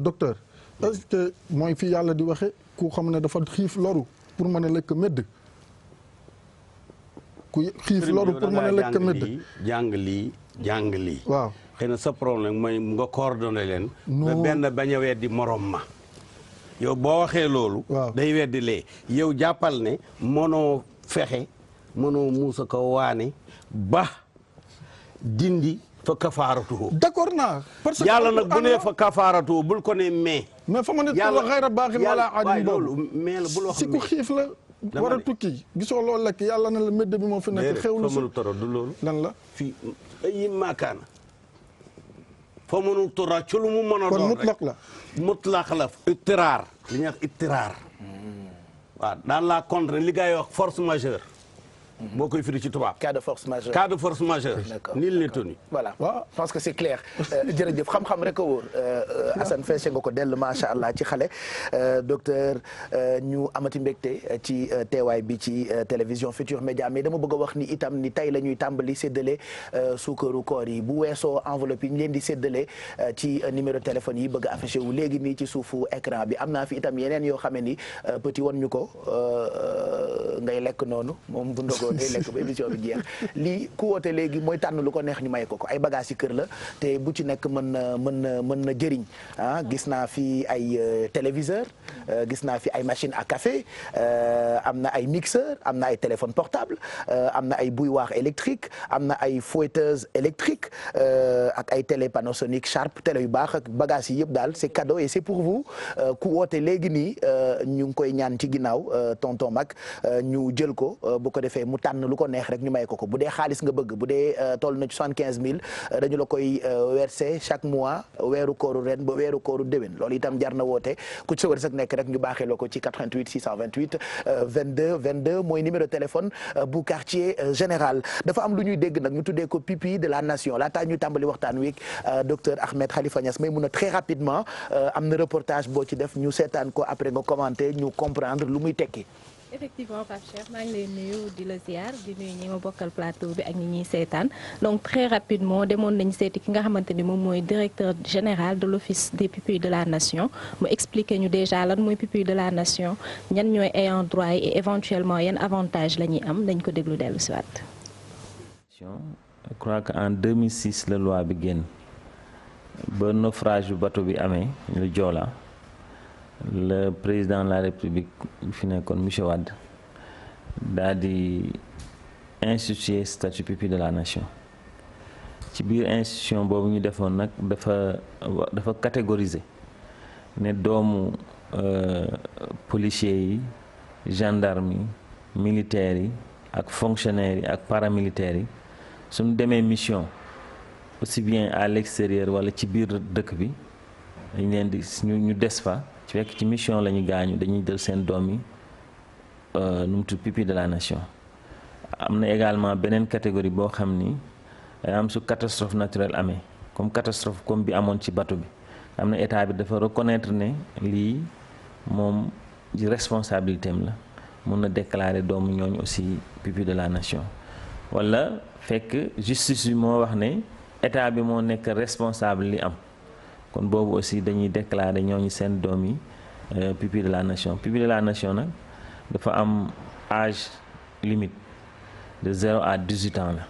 docteur est-ce que mooy fi yàlla di waxe ku xam ne dafa xiif loru pour mën a lekk medd ku xiif loru pour mën a lekk medd jàng lii waaw xëy na sa problème mooy nga coordonné leen ba benn bañ a weddi morom ma yow boo waxee loolu day weddi lee yow jàppal ne mënoo fexe mënoo muusa ko waane ba dindi fa kafaaratu d'accord naa parce que yàlla nag bu nee fa kafaaratu bul ko ne mais fa ma ne la xayra baaxin wala aadin loolu mais la bul wax si ku xiif la war a tukki gisoo loolu lekk yàlla na la médd bi moo fi nekk xewlu fa mënu toro du loolu lan la fii ay maakaana fa mënu toro ci lu mu mën a doon mutlaq la mutlaq la ittiraar li ñuy wax ittiraar waaw dans la contre li ngay wax force majeure moo koy firi ci tubaab. cas de force majeure. cas de force majeure. nul n'est tenu. voilà je pense que c'est clair. jërëjëf xam-xam rek a wóor Assane feese nga ko dell macha allah ci xale docteur ñu amati mbégte ci teewaay bi ci télévision Futur Média mais dama bëgg a wax ni itam ni tey la ñuy tàmbali séddale suukaru koor yi bu weesoo enveloppe yi ñu leen di séddale ci numéro téléphone yi bëgg affiché wu léegi nii ci suufu écran bi am naa fi itam yeneen yoo xam ne ni petit won ñu ko ngay lekk noonu moom bu ndogoo ngay lekk ba émission bi jeex lii ku woote léegi mooy tànn lu ko neex ñu may ko ay bagages yi kër la te bu ci nekk mën na jëriñ gis naa fi ay téléviseur gis naa fi ay machine à café am na ay mixeur am na ay téléphone portable am na ay bouilloire électrique am na ay fouetteuse électrique ak ay télé Panasonic Sharp télé yu baax ak bagages yi yëpp daal c'est cadeau et c'est pour vous ku woote léegi nii ñu ngi koy ñaan ci ginnaaw tonton Mag ñu jël ko bu ko defee mu tànn lu ko neex rek ñu may ko bu dee xaalis nga bëgg bu dee toll na ci 75000 dañu la koy verser chaque mois weeru kooru ren ba weeru kooru déwén loolu itam jar na woote ku ci sa wërsëg nekk rek ñu baaxee la ko ci 88 628 22 22 mooy numéro téléphone bu quartier général dafa am lu ñuy dégg nag ñu tuddee ko pipi de la nation laataa ñu tàmbali waxtaan wi docteur Ahmed Khalifa Niass may mun a très rapidement am na reportage boo ci def ñu seetaan ko après nga commenter ñu comprendre lu muy tekki. effectivement Pape Cheikh maa ngi lay nuyu di la ziar di nuyu ñi ma bokkal plateau bi ak ñi ñuy seetaan donc très rapidement demoon nañu seeti ki nga xamante ni moom mooy directeur général de l'office des pupilles de la nation mu expliquer ñu déjà lan mooy pupille de la nation ñan ñooy ayant droit et éventuellement yan avantage la ñuy am dañ ko déglu dellu si waat. Je crois que en 2006 la loi bi génn ba naufrage bu bateau bi amee ñu Joola le président de la république fi nekkoon monsieur Wade daal di instituer statut pupille de la nation ci biir institution boobu ñu defoon nag dafa catégoriser ne doomu policiers yi gendarmes yi militaires yi ak fonctionnaires yi ak paramilitaires yi suñu demee mission aussi bien à l'extérieur wala ci biir dëkk bi dañ leen di ñu des fa ci fekk ci mission la ñu gaañu dañuy jël seen doom yi nu mu tudd pupille de la nation. am na également beneen catégorie boo xam ni day am su catastrophe naturelle amee comme catastrophe comme bi amoon ci bateau bi am na état bi dafa reconnaître ne lii moom ci responsabilité am la mun na déclarer doomu ñooñu aussi pupille de la nation wala fekk justice bi moo wax ne état bi moo nekk responsable li am kon boobu aussi dañuy déclarer ñooñu seen doom yi pupille de la nation pupille de la nation nag dafa am âge limite de 0 à 18 ans la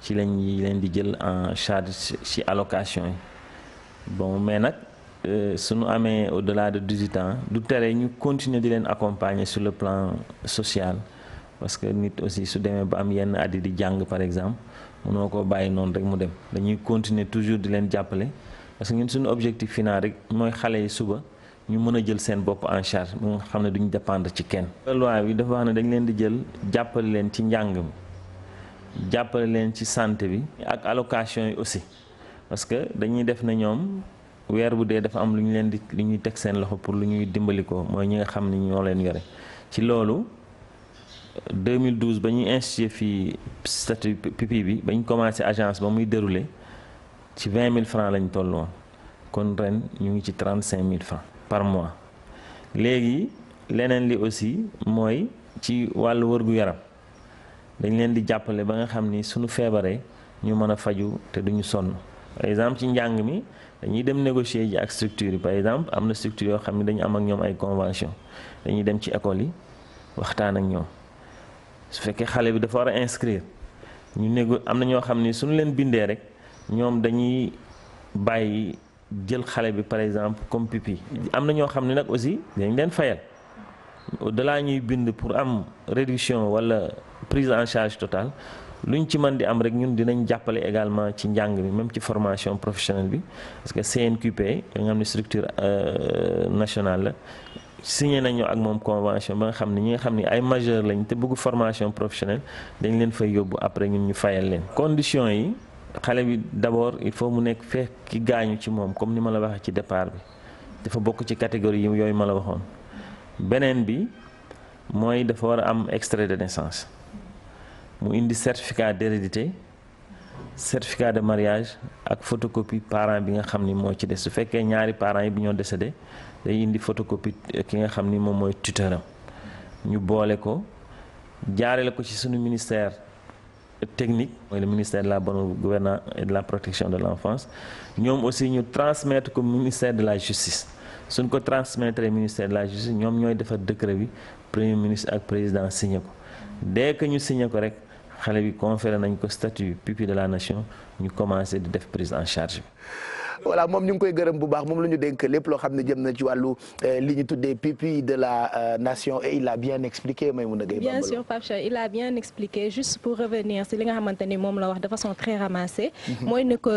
ci lañ leen di jël en charge ci allocation yi bon mais nag suñu amee au-delà de 18 ans du tere ñu continuer di leen accompagner sur le plan social parce que nit aussi su demee ba am yenn at yi di jàng par exemple mënoo koo bàyyi noonu rek mu dem dañuy continuer toujours di leen jàppale parce que ñun suñu objectif final rek mooy xale yi suba ñu mën a jël seen bopp en charge mu nga xam ne duñ dépendre ci kenn. loi bi dafa wax ne dañ leen di jël jàppale leen ci njàng mi jàppale leen ci santé bi ak allocation yi aussi parce que dañuy def na ñoom weer bu dee dafa am lu ñu leen di lu ñuy teg seen loxo pour lu ñuy dimbali ko mooy ñi nga xam ne ñoo leen yore ci loolu 2012 ba ñuy institué fii statut pupille bi ba ñu commencé agence ba muy déroulé ci 20 000 francs lañ toll woon kon ren ñu ngi ci 35 000 francs par mois léegi leneen li aussi mooy ci wàllu wërgu-yaram dañ leen di jàppale ba nga xam ni suñu feebaree ñu mën a faju te duñu sonn par exemple ci njàng mi dañuy dem négocier ji ak structure yi par exemple am na structure yoo xam ne dañu am ak ñoom ay convention dañuy dem ci école yi waxtaan ak ñoom su fekkee xale bi dafa war a inscrire ñu am na ñoo xam ni suñu leen bindee rek ñoom dañuy bàyyi jël xale bi par exemple comme pupille am na ñoo xam ne nag aussi dañ leen fayal au-delà ñuy bind pour am réduction wala prise en charge totale luñ ci mën di am rek ñun dinañ jàppale également ci njàng mi même ci formation professionnelle bi parce que CNQP nga xam ne structure nationale la signé nañu ak moom convention ba nga xam ne ñi nga xam ne ay majeur lañ te bëgg formation professionnelle dañ leen fay yóbbu après ñun ñu fayal leen conditions yi xale bi d'abord il faut mu nekk fekk ki gaañu ci moom comme ni ma la waxee ci départ bi dafa bokk ci catégorie yi yooyu ma la waxoon beneen bi mooy dafa war a am extrait de naissance mu indi certificat d'hérédité certificat de mariage ak photocopie parent bi nga xam ni moo ci des su fekkee ñaari parents yi bi ñoo décédé day indi photocopie ki nga xam ni moom mooy tuteuram ñu boole ko jaarale ko ci sunu ministère technique mooy le ministère de la bonne gouvernance et de la protection de l'enfance ñoom aussi ñu transmettre ko ministère de la justice suñ ko transmettre ministère de la justice ñoom ñooy defar décret bi premier ministre ak président signé ko dès que ñu signé ko rek xale bi conféré nañ ko statut pupille de la nation ñu commencé di def prise en charge bi. voilà moom ñu ngi koy gërëm bu baax moom la ñu dénk lépp loo xam ne jëm na ci wàllu li ñu tuddee pupille de la nation et il a bien expliqué Maïmouna Gaye bien sûr Pape Cheikh il a bien expliqué juste pour revenir si li nga xamante ni moom la wax de façon très ramassée mooy ne que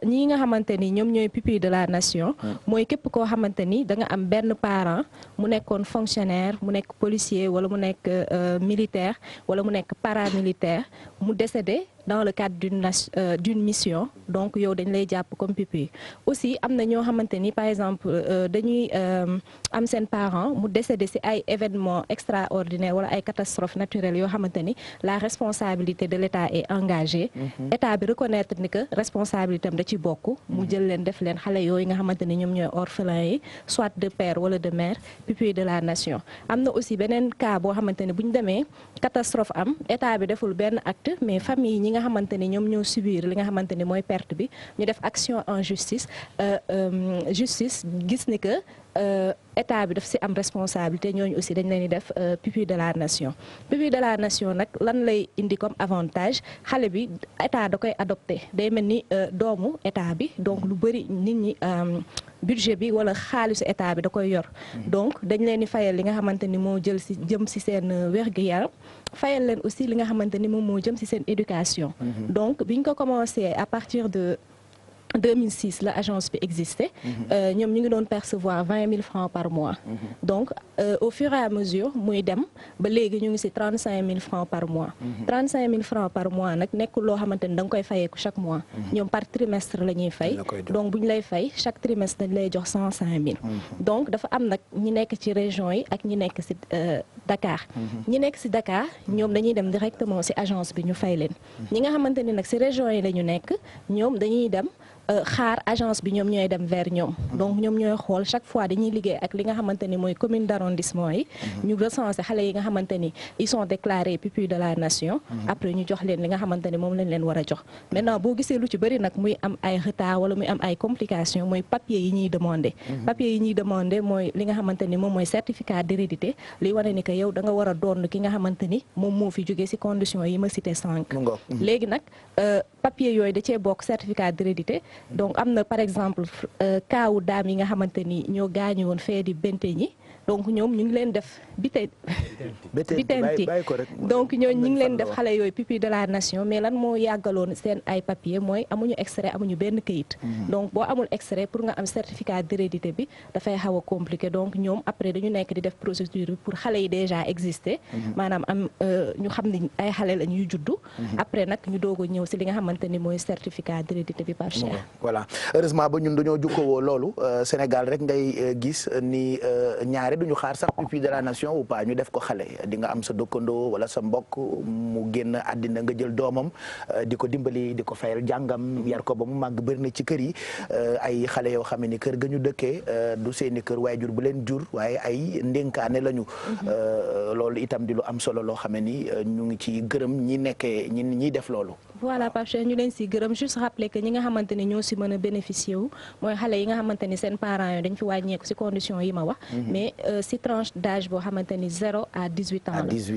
ñi nga xamante ni ñoom ñooy pupille de la nation mooy képp koo xamante ni da nga am benn parent mu nekkoon fonctionnaire mu nekk policier wala mu nekk militaire wala mu nekk paramilitaire mu décédé dans le cadre d'une mission donc yow dañ lay jàpp comme pupille aussi am na ñoo xamante ni par exemple dañuy am seen parent mu décédé ci ay événements extraordinaires wala ay catastrophes naturelles yoo xamante ni la responsabilité de l'État est engagée État bi reconnaître ni que responsabilité am da ci bokk mu jël leen def leen xale yooyu nga xamante ni ñoom ñooy orphelins yi soit de père wala de mère pupille de la nation am na aussi beneen cas boo xamante ni bu ñu demee catastrophe am État bi deful benn acte mais famille ñi nga xamante ni ñoom ñoo subir li nga xamante ni mooy perte bi ñu def action en justice justice gis ni que État bi daf ci am responsabilité ñooñu aussi dañ leen di def pupille de la nation pupille de la nation nag lan lay indi comme avantage xale bi État da koy adopté day mel ni doomu État bi donc lu bari nit ñi budget bi wala xaalisu État bi da koy yor donc dañ leen di fayal li nga xamante ni moo jëm ci seen wér-gu-yaram fayal leen aussi li nga xamante ni moom moo jëm ci seen éducation donc biñ ko commencé à partir de 2006 la agence bi existé ñoom ñu ngi doon percevoir 20 000 francs par mois donc au fur et à mesure muy dem ba léegi ñu ngi ci 35 000 francs par mois 35 000 francs par mois nag nekkul loo xamante ni da nga koy fayeeku chaque mois ñoom par trimestre la ñuy fay donc bu ñu lay fay chaque trimestre dañ lay jox 105 000 donc dafa am nag ñi nekk ci région yi ak ñi nekk ci Dakar ñi nekk ci Dakar ñoom dañuy dem directement ci agence bi ñu fay leen ñi nga xamante ni nag ci région yi la ñu nekk ñoom dañuy dem xaar agence bi ñoom ñooy dem vers ñoom donc ñoom ñooy xool chaque fois dañuy liggéey ak li nga xamante ni mooy commune d'arrondissement yi ñu recenser xale yi nga xamante ni ils sont déclarés pupilles de la nation après ñu jox leen li nga xamante ni moom lañ leen war a jox maintenant boo gisee lu ci bëri nag muy am ay retard wala muy am ay complications mooy papier yi ñuy demandé mooy li nga xamante ni moom mooy certificat d'hérédité li wane ni que yow da nga war a doon ki nga xamante ni moom moo fi jógee ci conditions yi ma cité sànq léegi nag papier yooyu da cee bokk certificat d'hérédité donc am na par exemple kaawu daam yi nga xamante ni ñoo gaañu woon fee di bente ñi donc ñoom ñu ngi leen def bitenti donc ñooñu ñu ngi leen def xale yooyu pupille de la nation mais lan moo yàggaloon seen ay papier mooy amuñu extrait amuñu benn këyit donc boo amul extrait pour nga am certificat d'hérédité bi dafay xaw a compliqué donc ñoom après dañu nekk di def procédure bi pour xale yi déjà existé maanaam am ñu xam ni ay xale la ñuy juddu après nag ñu doog a ñëw ci li nga xamante ni mooy certificat d'hérédité bi par Cheikh voilà heureusement ba ñun dañoo jukkowoo loolu Sénégal rek ngay gis ni ñaare duñu xaar sax pupille de la nation ou pas ñu def ko xale di nga am sa dëkkandoo wala sa mbokk mu génn àddina nga jël doomam di ko dimbali di ko fayal jàngam yar ko ba mu màgg bëri na ci kër yi ay xale yoo xam ne kër ga ñu dëkkee du seeni kër waajur bu leen jur waaye ay ndénkaane lañu loolu itam di lu am solo loo xam ne ni ñu ngi ci gërëm ñi nekkee ñi def loolu. voilà Pape Cheikh ñu leen ci gërëm juste rappeler que ñi nga xamante ni ñoo ci mën a bénéficier wu mooy xale yi nga xamante ni seen parents yi dañ fi wàññeeku ci conditions yi ma wax mais ci tranche d'âge boo xamante ni 0 à 18 ans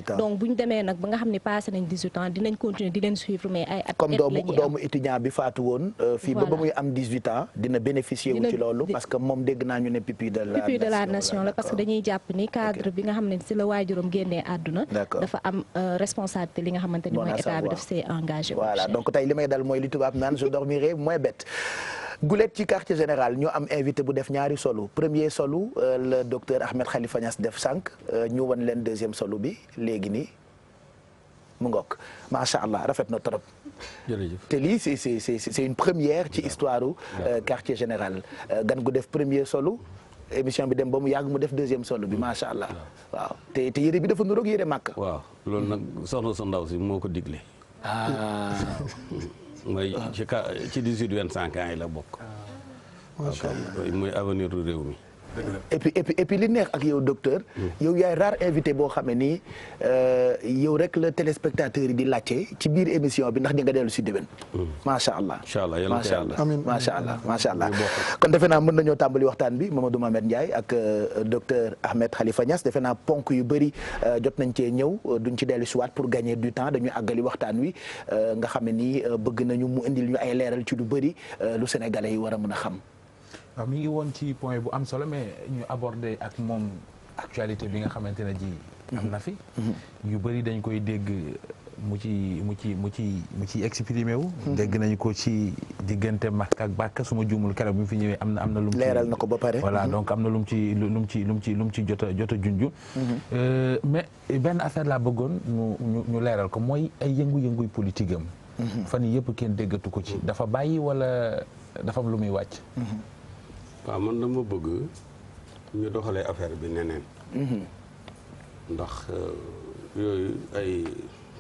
la donc bu ñu demee nag ba nga xam ne passé nañ 18 ans dinañ continuer di leen suivre mais ay at comme doomu étudiant bi faatu woon fii ba muy am 18 ans dina bénéficier wu ci loolu parce que moom dégg naa ñu ne pupille de la nation la parce que dañuy jàpp ni cadre bi nga xam ne ci la waajuram génnee àdduna dafa am responsabilité li nga xamante ni mooy état bi daf see engagé voilà donc tey li may dal mooy li tubaab naan je dormirai moins bête gulet ci quartier général ñu am invité bu def ñaari solo premier solo le docteur Ahmed Khalifa Niass def sànq ñu won leen deuxième solo bi léegi nii mu ngook macha allah rafet na trop. jërëjëf te lii c'est une première ci histoire quartier général gan gu def premier solo émission bi dem ba mu yàgg mu def deuxième solo bi macha allah waaw te yére bi dafa nuroog yére màkk. waaw loolu nag soxna sa ndaw si moo ko digle. mooy ci 18-25 ans yi la bokk. macha allah muy avenir du réew mi. et puis li neex ak yow docteur. yow yaay rare invité boo xam ne nii yow rek la téléspectateur yi di laajte ci biir émission bi ndax di nga dellu si déwén. macha allah incha allah yàlla macha allah macha allah macha allah. kon defe naa mën nañoo tàmbali waxtaan bi Mamadou Mohamed Ndiaye ak docteur Ahmed Khalifa Niass defe naa ponk yu bëri jot nañ cee ñëw duñ ci dellu si waat pour gagner du temps dañuy àggali waxtaan wi nga xam ne nii bëgg nañu mu indil ñu ay leeral ci lu bëri lu sénégalais yi war a mën a xam. waaw mi ngi woon ci point bu am solo mais ñu aborder ak moom actualité bi nga xamante ne ji am na fi yu bëri dañ koy dégg mu ci exprimé wu dégg nañu ko ci diggante Makka ak Bakka su ma juumul keroog bi mu fi ñëwee am na lu mu ci leeral na ko ba pare voilà donc am na lu mu ci jot a junju mais benn affaire laa bëggoon ñu leeral ko mooy ay yëngu-yënguy politique am fan yii yëpp kenn déggatu ko ci dafa bàyyi wala dafa am lu muy wàcc waaw man dama bëgg ñu doxalee affaire bi neneen ndax yooyu ay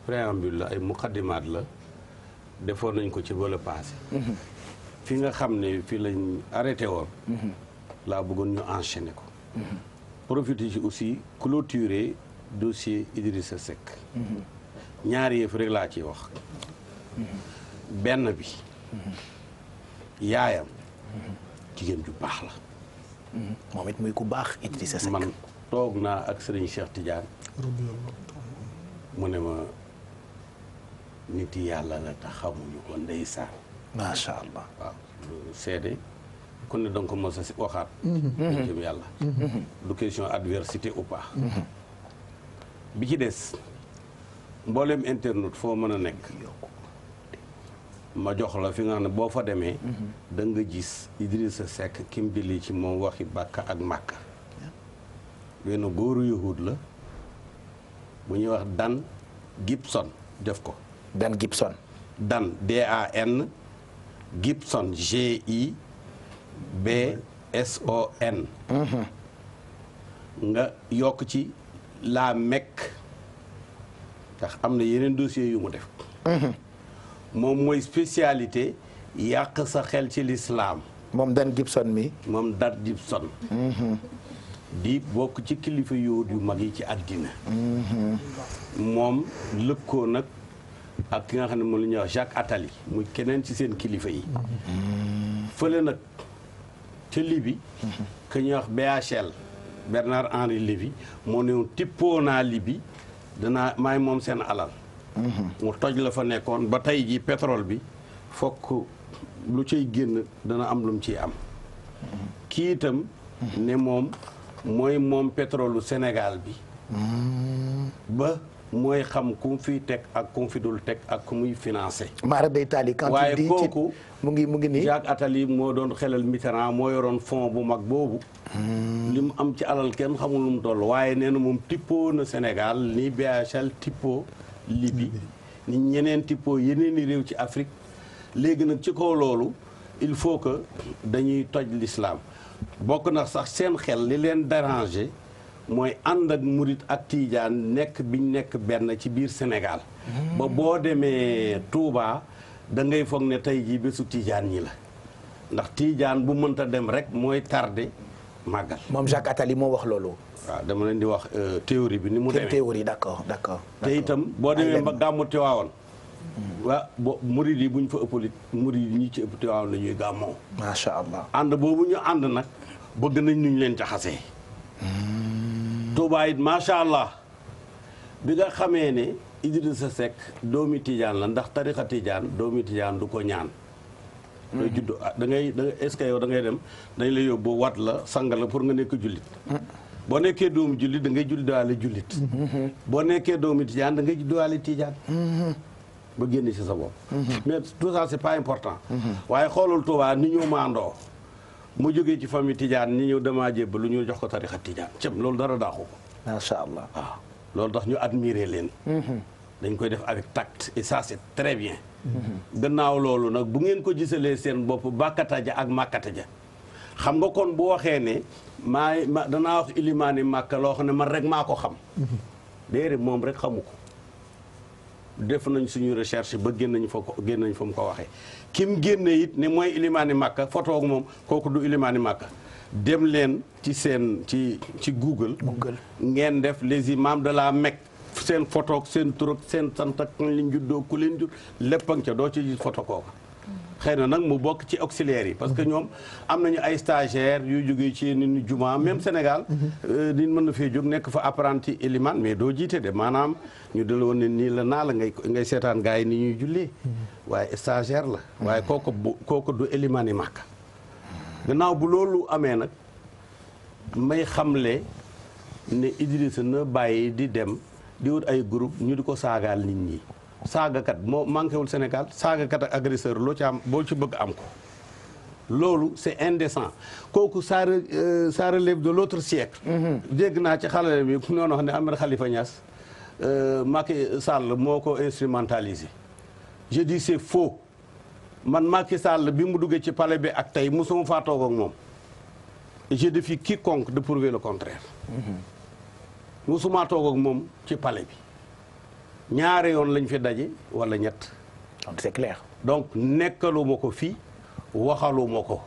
préambule la ay muqaddimaat la defoon nañ ko ci bala passé fi nga xam ne fi lañ arrêté woon laa bëggoon ñu enchaîner ko profiter ci aussi clôturer dossier Idrissa Seck ñaari yëf rek laa ciy wax benn bi yaayam jigéen ju baax la moom it muy ku baax Idrissa Seck man toog naa ak Serigne Cheikh Tidiane mu ne ma nit yàlla la tax xamuñu ko ndeysaan macha allah waaw seede ku ne danga ko mos a waxaat jëm yàlla du question adversité ou pas bi ci des mboolem internaute foo mën a nekk ma jox la fi nga xam ne boo fa demee da nga gis Idrissa Seck kim bili ci moom waxi Bakka ak Makka wenn góoru yahud la bu ñuy wax Dan Gibson def ko Dan Gibson Dan DAN Gibson GIBSON nga yokk ci la Mecque ndax am na yeneen dossier yu mu def moom mooy spécialité yàq sa xel ci l'islam moom Dan Gibson mi moom Dan Gibson di bokk ci kilifa yahud yu mag yi ci àddina moom lëkkoo nag ak ki nga xam ne moom la ñuy wax Jacques Attali muy keneen ci seen kilifa yi fële nag ca Libye que ñuy wax BHL Bernard Henri Lévy moo ne woon tippoo naa Libye danaa maay moom seen alal mu toj la fa nekkoon ba tey ji pétrole bi fokk lu cay génn dana am lu mu ciy am kii itam ne moom mooy moom pétrole Sénégal bi ba mooy xam ku mu fiy teg ak ku mu fi dul teg ak ku muy financé maara day taali waaye kooku mu ngi nii Jacques Attali moo doon xelal Mitterrand moo yoroon fond bu mag boobu li mu am ci alal kenn xamul lu mu toll waaye nee na moom tippoo na Sénégal ni BHL tippoo Libye ni ñeneen tippoo yeneen i réew ci Afrique léegi nag ci kaw loolu il faut que dañuy toj l'islam bokk na sax seen xel li leen déranger mooy ànd ak murit ak tiijaan nekk biñ nekk benn ci biir Sénégal ba boo demee Touba da ngay foog ne tey jii bésu tiijaan ñi la ndax tiijaan bu mënta dem rek mooy tardé màggal moom Jacques Attali moo wax loolu waaw dama leen di wax théorie bi ni mu demee théorie d'accord te itam boo demee ba gàmmu Tiwaawan waa bo murid yi bu ñu fa ëppalit murid yi ñi ci ëpp Tiwaawan la ñuy gàmmoo macha allah ànd boobu ñu ànd nag bëgg nañ nuñ leen jaxasee Touba it macha allah bi nga xamee ne Idrissa Seck doomi Tijaan la ndax tarixa Tijaan doomi Tijaan du ko ñaan ngay judd da ngay est-ce que yow da ngay dem dañ la yóbbu wat la sang la pour nga nekk jullit boo nekkee doomu jullit da ngay juddaale jullit boo nekkee doomu tijaan da ngay juddaale tijaan ba génn ci sa bopp mais tout ça c'est pas important waaye xoolal Tuubaa ni ñu maandoo mu jógee ci famille tijaan ni ñëw damaa jébba lu ñu jox ko tarixa tijaan cëm loolu dara daaxu ko macha allah waaw loolu tax ñu admirer leen dañ koy def avec tact et ça c'est très bien gannaaw loolu nag bu ngeen ko gisalee seen bopp bàkkataja ak màkkataja xam nga kon bu waxee ne danaa wax ilimaani màkka loo xam ne man rek maa ko xam déedéet moom rek xamu ko def nañ suñu recherche ba génn nañ fa mu ko waxee. kim génne it ne mooy ilimaani Makka photo ak moom kooku du ilimaani Makka dem leen ci seen ci Google ngeen def les imams de la Mecque seen photo ak seen tur ak seen sant ak liñ juddoo ku leen jur lépp a ca doo ci gis photo kooku. xëy na nag mu bokk ci auxiliaires yi parce que ñoom am nañu ay stagiaires yu jógee ci ni juma même Sénégal nit mën na fee jóg nekk fa apprenti iliman mais doo jiite de maanaam ñu dala woon ne nii la naa la ngay seetaan gars yi ni ñuy jullee waaye stagiaire la waaye kooku du iliman yi màkk gannaaw bu loolu amee nag may xamle ne Idrissa na bàyyi di dem di wut ay groupe ñu di ko saagaal nit ñi saagakat moo manqué wul Sénégal saagakat ak agresseur loo ci am boo ci bëgg am ko loolu c'est indécent kooku ça relève de l'autre siècle dégg naa ci xalale bi ku noonu wax ne Ahmed Khalifa Niass Macky Sall moo ko instrumentalisé je dis c'est faux man Macky Sall bi mu duggee ci palais bi ak tey mosuma faa toog ak moom je défie quiconque de prouver le contraire mosuma toog ak moom ci palais bi ñaare yoon lañ fi daje wala ñett. donc c'est clair. donc nekkaluma ko fii waxaluma ko.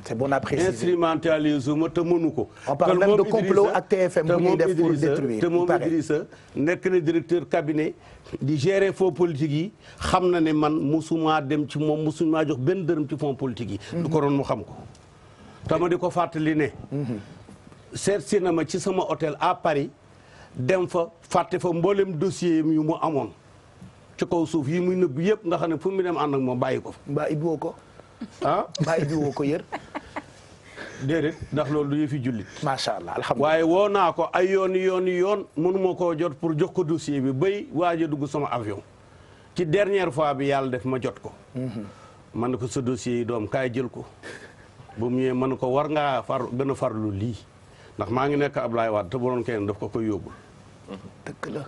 c'est bon à préciser instrumentalisuma te mënu ko. on parle même de complot ak TFM bu ñuy def pour détruire te moom Idrissa nekk na directeur cabinet di gérer fonds politique yi xam na ne man musuma dem ci moom musuma jox benn dërëm ci fonds politique yi. du ko doon mu xam ko. te ma di ko fàttali ne. seet si na ma ci sama hôtel à Paris. dem fa fàtte fa mboolem dossier yu mu amoon ci kaw suuf yi muy nëbb yëpp nga xam ne fu mu dem ànd ak moom bàyyi ko fa. mbaa ibbiwoo ko. ah mbaa ibbiwoo ko yër. déedéet ndax loolu du yëfi jullit. macha allah alhamdulilah waaye woo naa ko ay yoon mënuma koo jot pour jox ko dossier bi bay waaj a dugg sama avion ci dernière fois bi yàlla def ma jot ko. man ne ko sa dossier yi doom kaay jël ko bu mu ñëwee man ko war ngaa gën a farlu lii ndax maa ngi nekk Ablaye Wade te bu doon kenn daf ko koy yóbbul. dëgg la.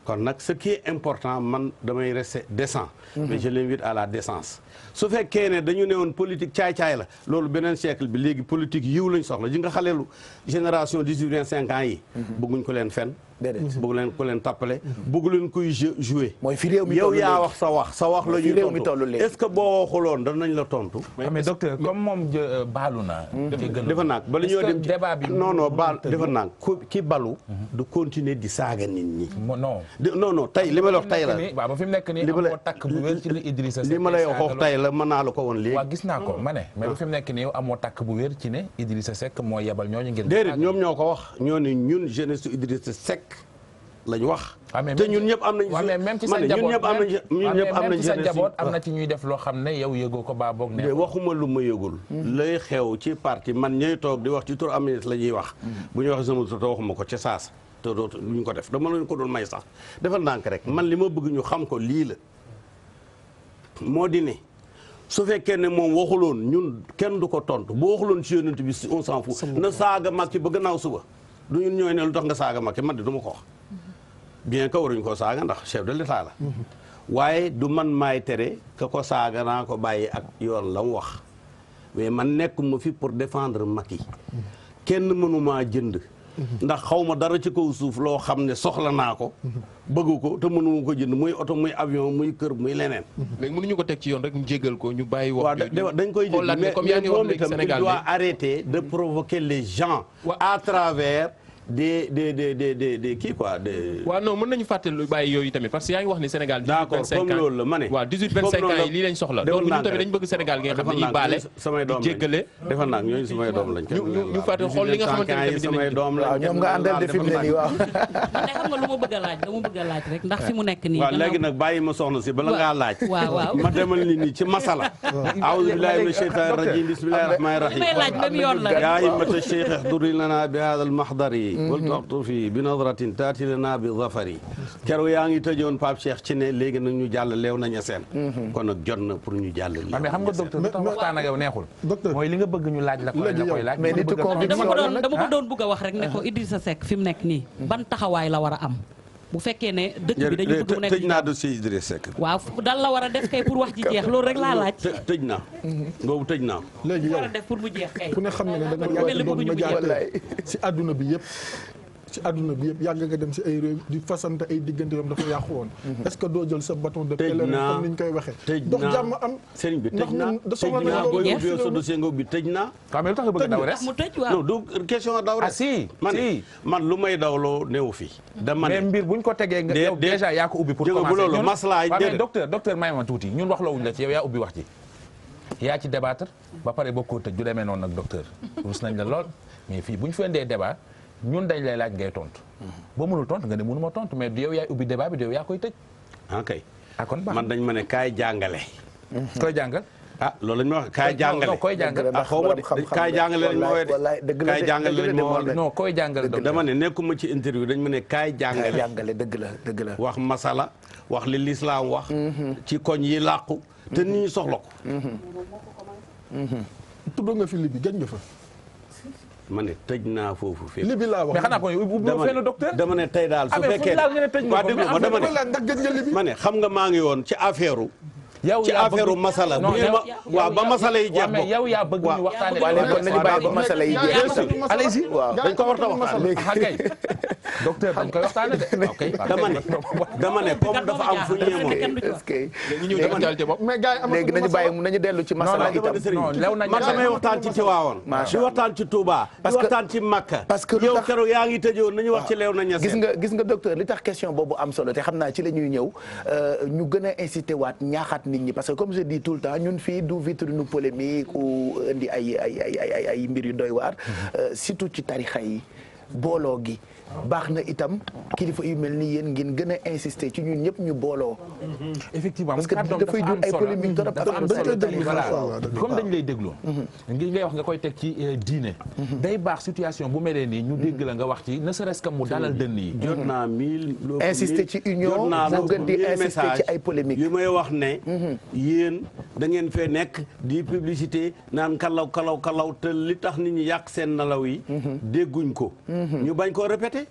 kon nag ce qui est important man damay rester décent. mais je l'invite à la décence. su fekkee ne dañu ne woon politique caay-caay la loolu beneen siècle bi léegi politique yiw lañ soxla ji nga xaleelu génération 18-25 ans yi. bëgguñ ko leen fen bëgg leen ko leen tappale bëgg leen koy jouer. mooy fi réew mi yow yaa wax sa wax la ñuy tontu est-ce que boo waxuloon danañ la tontu. mais docteur comme moom baalu na. dafa naag bala ñoo dem débat bi non baal dafa naag ki balu. du continuer di saaga nit ñi. non tey li ma la wax tey la. waaw ba fi mu nekk nii amoo takk bu wér ci li Idrissa Seck li ma lay wax tey la mën naa la ko woon léegi. waaw gis naa ko ma ne mais ba fi mu nekk nii amoo takk bu wér ci ne Idrissa Seck moo yebal ñooñu ngir. déedéet ñoom ñoo ko wax ñoo ne ñun jeunesse Idrissa Seck lañu wax. te ñun ñëpp am nañu. waaw mais même ci sa njaboot am na ci ñuy def loo xam ne yow yëgoo ko baa boog ne. waxuma lu ma yëgul. lay xew ci parti man ñooy toog di wax ci tur am la ñuy wax. bu ñuy wax sama tur te waxuma ko ca saas te dootu ñu ko def dama leen ko doon may sax defal ndànk rek man li ma bëgg ñu xam ko lii la moo di ne su fekkee ne moom waxuloon ñun kenn du ko tontu bu waxuloon ci yonent bi on s'en fout na saaga Macky ba gannaaw suba du ñun ñooy ne lu tax nga saaga Macky man de du ma ko wax bien que waruñu koo saaga ndax chef de l'état la waaye du man maay tere ka ko saaga naa ko bàyyi ak yoon la mu wax mais man nekkuma fi pour défendre Macky kenn mënumaa jënd ndax xaw ma dara ci kaw suuf loo xam ne soxla naa ko bëgg ko te mënuma ko jënd muy oto muy avion muy kër muy leneen. léegi mënuñu ko teg ci yoon rek ñu jéggal ko ñu bàyyi wax dañ koy jéggal mais moom itam il doit arrêter de provoquer les gens à travers des kii quoi des. waaw non mën nañu fàttali bàyyi yooyu tamit parce que yaa ngi wax ni Sénégal. 18-25 ans comme loolu la ma ne. waaw 18-25 ans yi lii lañ soxla. donc ñun tamit dañ bëgg Sénégal gi nga xam ne dañuy baale di jéggale. defal naa ñooñu samay doom lañ. ñu fàttali xool li nga xamante ne tamit samay doom lañ. waaw ñoom nga àndal de fi mu ne nii waaw. te xam nga lu ma bëgg a laaj dama bëgg a laaj rek ndax fi mu nekk nii. waaw léegi nag bàyyi ma soxna si bala ngaa laaj. waaw ma demal nit ñi ci masala. a'uuzu billaahi mina shaytaani rajiim bismillaahi rahmaani rahiim. may laaj même yoon la yaa a'immata shaykh ihduri lanaa bi haadhal mahdari bi nadratin taati lana bi zafari keroog yaa ngi tëjoon Pape Cheikh ci ne léegi nag ñu jàll leew nañu seen kon nag jot na pour ñu jàll mais xam nga docteur lu tax waxtaan ak yow neexul mooy li nga bëgg ñu laaj la ko la koy laaj mais nitu dama ko doon bëgg a wax rek ne ko Idrissa Seck fi mu nekk nii ban taxawaay la war a am bu fekkee ne dëkk bi dañu bëgg mu nekk tëj naa dossier Idrissa Seck waaw dal la war a def kay pour wax ji jeex loolu rek laa laaj tëj naa boobu tëj naa léegi war a def pour mu jeex kay ku ne xam ne da nga yàgg doon médiateur si àdduna bi yëpp ci àdduna bi yëpp yàgg nga dem si ay réew di fasante ay diggante yoom dafa yàqu woon est-ce que doo jël sa bâton de pèlerin comme ni ñu koy waxee dox jàmm am sëriñ bi tëj naa booy ubbi sa dossier nga ubbi tëj naa mais lu tax nga bëgg daw res non du question daw res man lu may dawloo néew fi dama ne mais mbir buñ ko tegee nga yow déjà yaa ko ubbi pour commencer loolu maslaa mais docteur may ma tuuti ñun wax la wuñ la ci yow yaa ubbi wax ci yaa ci débattre ba pare bokkoo tëj du demee noonu nag docteur rus nañ la lool mais fii bu ñu fi indee débat ñun dañ lay laaj ngay tontu boo mënul tontu nga ne mënuma tontu mais du yow yaay ubbi débat bi du yow yaa koy tëj ok kon man dañ ma ne kaay jàngale koy jàngal loolu lañ ma wax kaay jàngale koy jàngal xaw ma kaay jàngale lañ ma wooye de kaay jàngale lañ ma wooye non koy jàngal dama ne nekkuma ci interview dañ ma ne kaay jàngale dëgg la wax masala wax li lislaam wax ci koñ yi làqu te nit ñi soxla ko tudd nga fi Libi gëj nga fa ma ne tëj naa foofu fii Libi laa wax mais xanaa ko ubbi fenn docteur dama ne tey daal su fekkee waa déglu ma dama ne ma ne xam nga maa ngi woon ci affaire ci affaire masala bu ngeen ma waaw ba masala yi jeex mais yow yaa bëgg ñu waxtaane kon nañu bàyyi ba masala yi jeex allez-y waaw dañ ko war a waxtaan léegi kay docteur dañ koy waxtaane de ok dama ne comme dafa am fu ñu yemoon mais gars yi léegi nañu bàyyi nañu dellu ci masala itam man damay waxtaan ci Tiwaawoon di waxtaan ci Touba di waxtaan ci Makka parce que yow keroog yaa ngi tëjoon nañu wax ci leew na ñase gis nga docteur li tax question boobu am solo te xam naa ci la ñuy ñëw ñu gën a incité waat ñaaxaat nit ñi parce que comme je dis tout le temps ñun fii du vitrine polémique ou indi ay mbir yu doy waar surtout ci tarixa yi booloo gi baax na itam kilifa yu mel ni yéen ngeen gën a insister ci ñun ñëpp ñu booloo. effectivement parce que dafay jur ay polémique trop comme dañ lay déglu. ngi ngay wax nga koy teg ci diine. day baax situation bu melee nii ñu dégg la nga wax ci ne serait-ce que mu dalal dënn yi. jot naa 1000. insister ci union moo gën di insister ci ay polémique yu may wax ne. yéen da ngeen fee nekk di publicité naan kalaw te li tax nit ñi yàq seen nalaw yi. dégguñ ko. ñu bañ koo répété.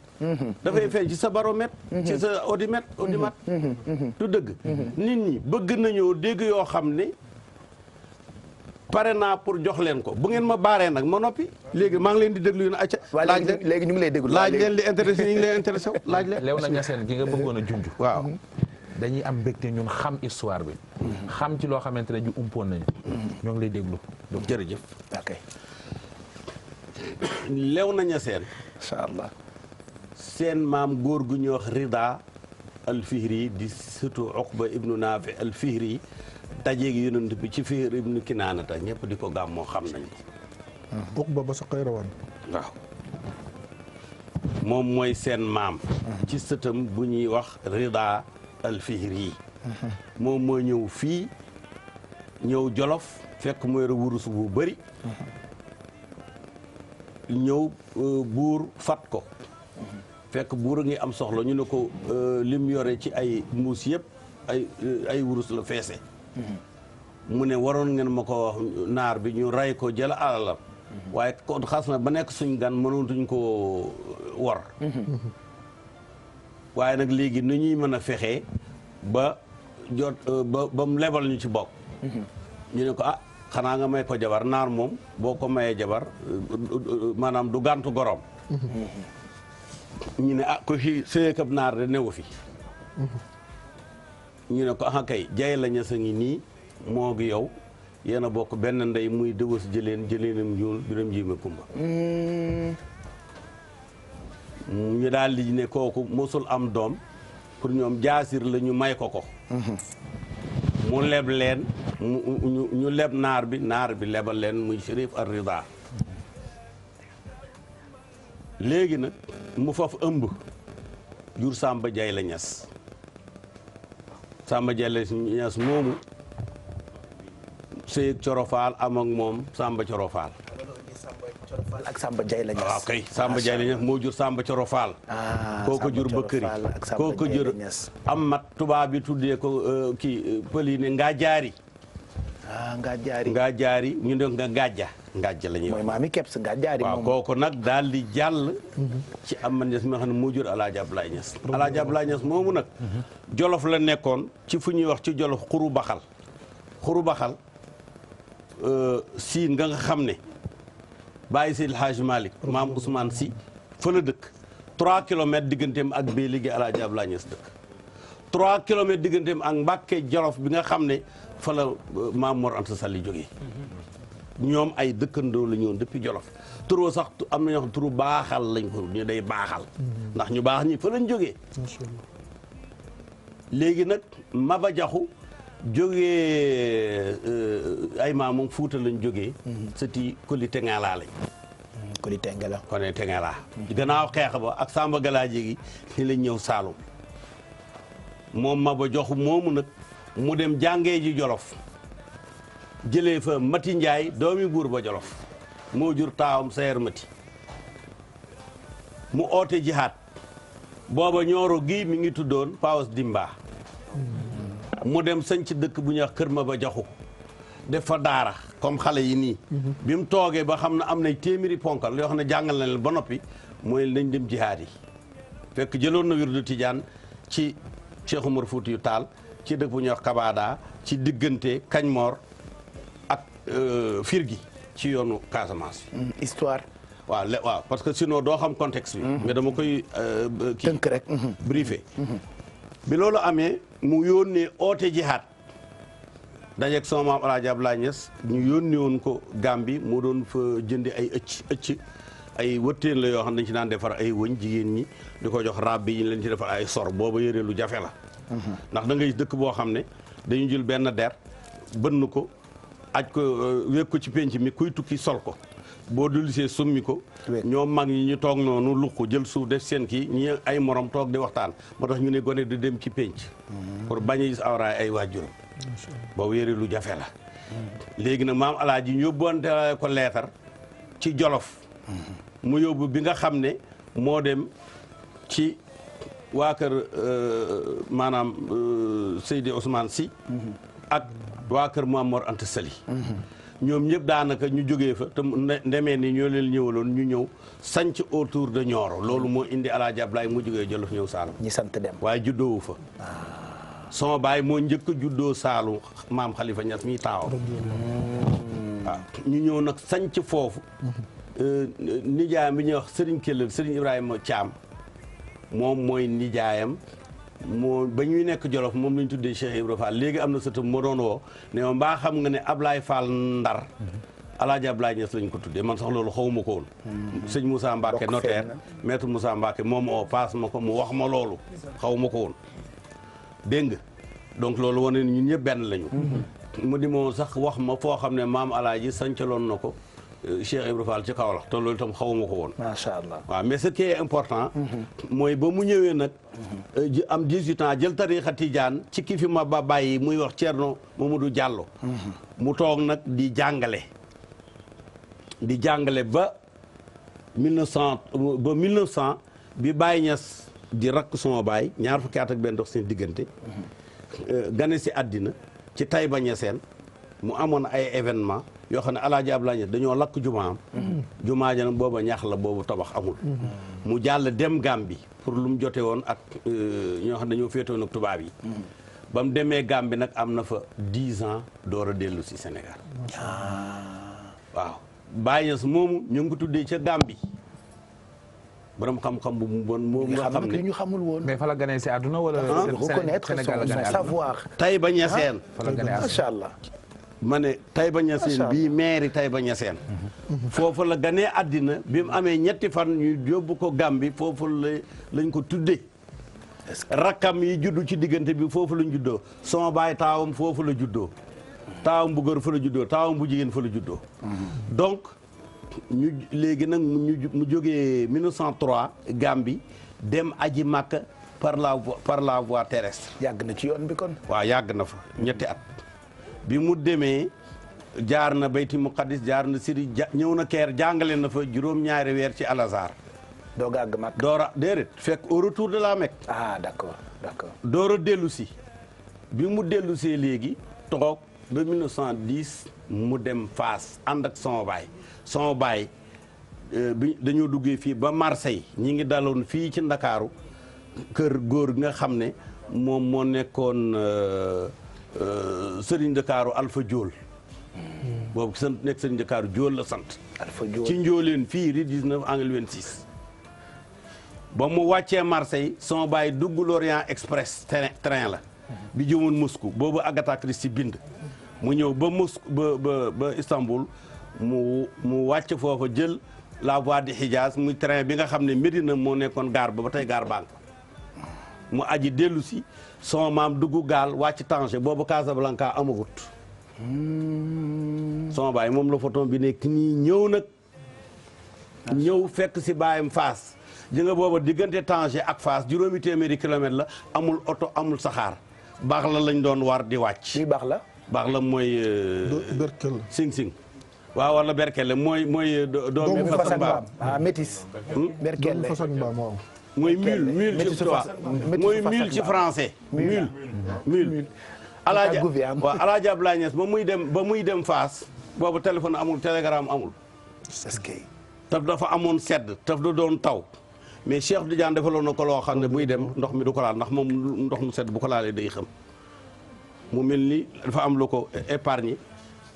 dafay feeñ ci sa baromètre. ci sa audimètre du dëgg. nit ñi bëgg nañoo dégg yoo xam ne pare naa pour jox leen ko bu ngeen ma baaree nag ma noppi léegi maa ngi leen di déglu yéen acca. laaj leen léegi ñu ngi lay déglu laaj leen li intéressé ñu ngi lay intéressé laaj leen. Léona Niassène gi nga bëggoon a junj. waaw dañuy am mbégte ñun xam histoire bi. xam ci loo xamante ne ñu umpoon nañu. ñoo ngi lay déglu. donc jërëjëf. ok. Léona Niassène. incha allah. seen maam góor gu ñuy wax Rida al-Fihri di surtout Uqba ibnu Naafi al-Fihri dajeeg yonent bi ci Fihr ibnu Kinaanata ñëpp di ko gàmmoo xam nañ ko. Uqba ba sa Qayrawaan. waaw moom mooy seen maam. ci sëtam bu ñuy wax Rida al-Fihri. moom moo ñëw fii ñëw Jolof fekk mooy wurus bu bëri. ñëw buur fat ko. fekk buur a ngi am soxla ñu ne ko lim yore ci ay mbuus yëpp ay wurus la feese. mu ne waroon ngeen ma ko wax naar bi ñu ray ko jël alalam. waaye kon xas na ba nekk suñ gan mënatuñ ko war. waaye nag léegi nu ñuy mën a fexee ba jot ba mu lebal ñu ci bokk. ñu ne ko ah xanaa nga may ko jabar naar moom boo ko mayee jabar maanaam du gàntu gorom. ñu ne ah ko fi sëyeekab naar de newu fi. ñu ne ko ah kay jay la ñasa ngi nii moo gi yow yéen a bokk benn ndey muy dëwës jëleenam ñuul biram jiime kumba. ñu daal di ne kooku mosul am doom pour ñoom jaasir la ñu may ko ko. mu leb leen ñu leb naar bi lebal leen muy Chérif ar-Rida. léegi nag mu faf ëmb jur Samba Jay la Ñas Samba Jay la Ñas moomu sëy Corofaal am ak moom Samba Corofaal. ak Samba Jay la Ñas. waaw kay Samba Jay la Ñas moo jur Samba Corofaal. kooko jur Bëkkëri kooko jur am mat tubaab bi tuddee ko kii pël yi ne ngaa jaari. ngaa jaari ñu ne nga ngàjja ngàjja la ñuy wax. mooy maami Kebs ngaa jaari moom. waaw kooku nag daal di jàll. ci Amad Ñas mi nga xam ne moo jur Alaaji Ablaay Ñas. Alaaji Ablaay Ñas moomu nag. Jolof la nekkoon ci fu ñuy wax ci Jolof xuru baxal siin nga xam ne bàyyi Seydi El Hadji Malick maam Ousmane Sy fa la dëkk 3 kilomètres digganteem ak bii liggéey El Hadj Abdoulaye Niass dëkk 3 kilomètres digganteem ak Mbàkke Jolof bi nga xam ne fa la Maam Mor Anta Sali jógee ñoom ay dëkkandoo la ñoon depuis Jolof turu sax am na ñoo xam turu baaxal lañ ko ñu day baaxal ndax ñu baax ñi fa lañ jógee léegi nag Maba Jaxu jógee ay maamam Fuuta lañ jógee sëti Koli Tengala lañ Koli Tengala Koli Tengala gannaaw xeex ba ak Samba Galaaje gi ni lañ ñëw Saalum moom Maba Jaxu moomu nag mu dem jàngee ji Jolof jëlee fa Mati Njaay doomi buur ba Jolof moo jur taawam Sayer Mati mu oote jihaat booba Ñooro gi mi ngi tuddoon Paos Dimba mu dem sañ ci dëkk bu ñuy wax Kër Maba Jaxu def fa daara comme xale yi nii bi mu toogee ba xam ne am nay téeméeri ponkal yoo xam ne jàngal na leen ba noppi mooy nañ dem jihaat yi fekk jëloon na wirdu Tijaan ci Cheikh Oumar Foutiyou Tall ci dëkk bu ñuy wax Kabada ci diggante Kañmoor ak Firgi ci yoonu Casamance. histoire. waaw parce que sinon doo xam contexte bi. mais dama koy kii tënk rek. briefé. bi loolu amee mu yónnee oote jihaat dajeeg sama maam El Hadj Abdoulaye Niass ñu yónnee woon ko Gambie moo doon fa jëndi ay ëcc ay wëtteen la yoo xam ne dañ ci daan defar ay wëñ jigéen ñi di ko jox rab bi ñu leen ci defar ay sor booba yëree lu jafe la. ndax da ngay dëkk boo xam ne dañu jël benn der bënn ko aj ko wéeg ko ci penc mi kuy tukki sol ko boo dullisee summi ko ñoom mag ñi ñu toog noonu luq jël suuf def seen kii ñi ay morom toog di waxtaan moo tax ñu ne gone di dem ci penc pour bañ a gis awraay ay waajuram boobu yëre lu jafe la léegi nag maam alaaji ñu yóbbuwante ko leetar ci Jolof mu yóbbu bi nga xam ne moo dem ci waa kër maanaam Seydi Ousmane Sy ak waa kër Maam Mor Anta Sali ñoom ñëpp daanaka ñu jógee fa te ndemee ni ñoo leen ñëwaloon ñu ñëw sanc autour de Nioro loolu moo indi El Hadj Abdoulaye mu jógee Jolof ñëw Saalum ñi sant dem waaye juddoowu fa sama baay moo njëkk a juddoo Saalum maam Khalifa Niass mi taaw waaw ñu ñëw nag sanc foofu nijaayam bi ñuy wax Serigne Kellel Serigne Ibrahima Thiam moom mooy nijaayam moo ba ñuy nekk Jolof moom la ñu tuddee Cheikh Ibrahima Fall léegi am na sëtam moo doon woo ne ma mbaa xam nga ne Ablaye Fall Ndar El Hadj Abdoulaye Niass lañ ko tuddee man sax loolu xawuma ko woon sëñ Moussa Mbacke notaire maître Moussa Mbacke moom oo paas ma ko mu wax ma loolu xawuma ko woon dégg nga donc loolu wane ni ñun ñëpp benn lañu mu di moo sax wax ma foo xam ne maam Alaaji sancaloon na ko Cheikh Ibrahima Fall ci Kaolack te loolu itam xawuma ko woon. macha allah waaw mais ce qui est important. mooy ba mu ñëwee nag. am 18 ans jël tariixa Tijaan ci ki fi ma ba bàyyi muy wax Thierno Mamadou Diallo. mu toog nag di jàngale. di jàngale ba 1900 bi Baye Niass di rakk sama baay ñaar fukki at ak benn dox seen diggante. gane si àddina ci Taïba Niassène mu amoon ay événement yoo xam ne El Hadj Abdoulaye Niass dañoo lakk jumaam. jumaa ja nag booba ñax la boobu tabax amul. mu jàll dem Gambie pour lu mu jote woon ak ñoo xam ne dañoo féetoon ak tubaab yi. ba mu demee Gambie nag am na fa 10 ans door a dellu si Sénégal. waaw Baye Niass moomu ñu ngi ko tuddee ca Gambie. borom xam-xam bu mu bon moom nga xam ne ñu xamul woon. mais fa la gane si àdduna wala. reconnaître son savoir. Taïba Niassène. fa la gane àdduna macha allah. ma ne Taïba Niassène bii maire Taïba Niassène foofu la ganee àddina bi mu amee ñetti fan ñu yóbbu ko Gàmbi foofu lañ ko tuddee rakkam yi juddu ci diggante bi foofu lañ juddoo sama baay taawam foofu la juddoo taawam bu góor fa la juddoo taawam bu jigéen fa la juddoo donc ñu léegi nag mu jógee 1903 Gàmbi dem aji Màkka par la voie terrestre. yàgg na ci yoon bi kon. waaw yàgg na fa ñetti at. bi mu demee jaar na Bayti Muqaddis jaar na Siri ñëw na Keer jàngale na fa juróom-ñaari weer ci Al-Azhar. doog a àgg Makka. déedéet fekk au retour de la Mecque. ah d'accord d'accord. door a dellu si bi mu dellu see léegi toog ba 1910 mu dem Fass ànd ak sama baay bi dañoo duggee fii ba Marseille ñi ngi daloon fii ci Ndakaaru kër góor gi nga xam ne moom moo nekkoon. Sëriñ Ndakaaru Alpha Diol boobu sant nekk Sëriñ Ndakaaru Diol la sant. Alpha Diol ci Njooleen fii rue 19 angle 26. ba mu wàccee Marseille sama baay dugg l'Orient Express train la bi jëmoon Moscou boobu Agatha Christie bind mu ñëw ba Moscou ba Istanbul mu wàcc foofa jël la voie du Hijaz muy train bi nga xam ne Médina moo nekkoon gaar ba tey gaar banque mu aji dellu si sama maam dugg gaal wàcc Tanger boobu Casablanca amagut sama baay moom la photo bi nekk nii ñëw nag ñëw fekk si baayam Fass ji nga booba diggante Tanger ak Fass juróomi téeméeri kilomètre la amul oto amul saxaar baax la lañ doon war di wàcc. lii baax la. baax la mooy. Berkel. Sing waaw wala Berkel mooy. doomu fas ak mbaam métis. Berkel doomu fas ak mbaam waaw. mooy mule ci tubaab mooy mule ci français. mule. Alaaji Abdoulaye Niass ba muy dem Fass boobu téléphone amul télégramme amul. est-ce que. taf dafa amoon sedd taf da doon taw mais Cheikh Tidiane defaloon na ko loo xam ne buy dem ndox mi du ko laal ndax moom ndox mu sedd bu ko laalee day xam mu mel ni dafa am lu ko épargne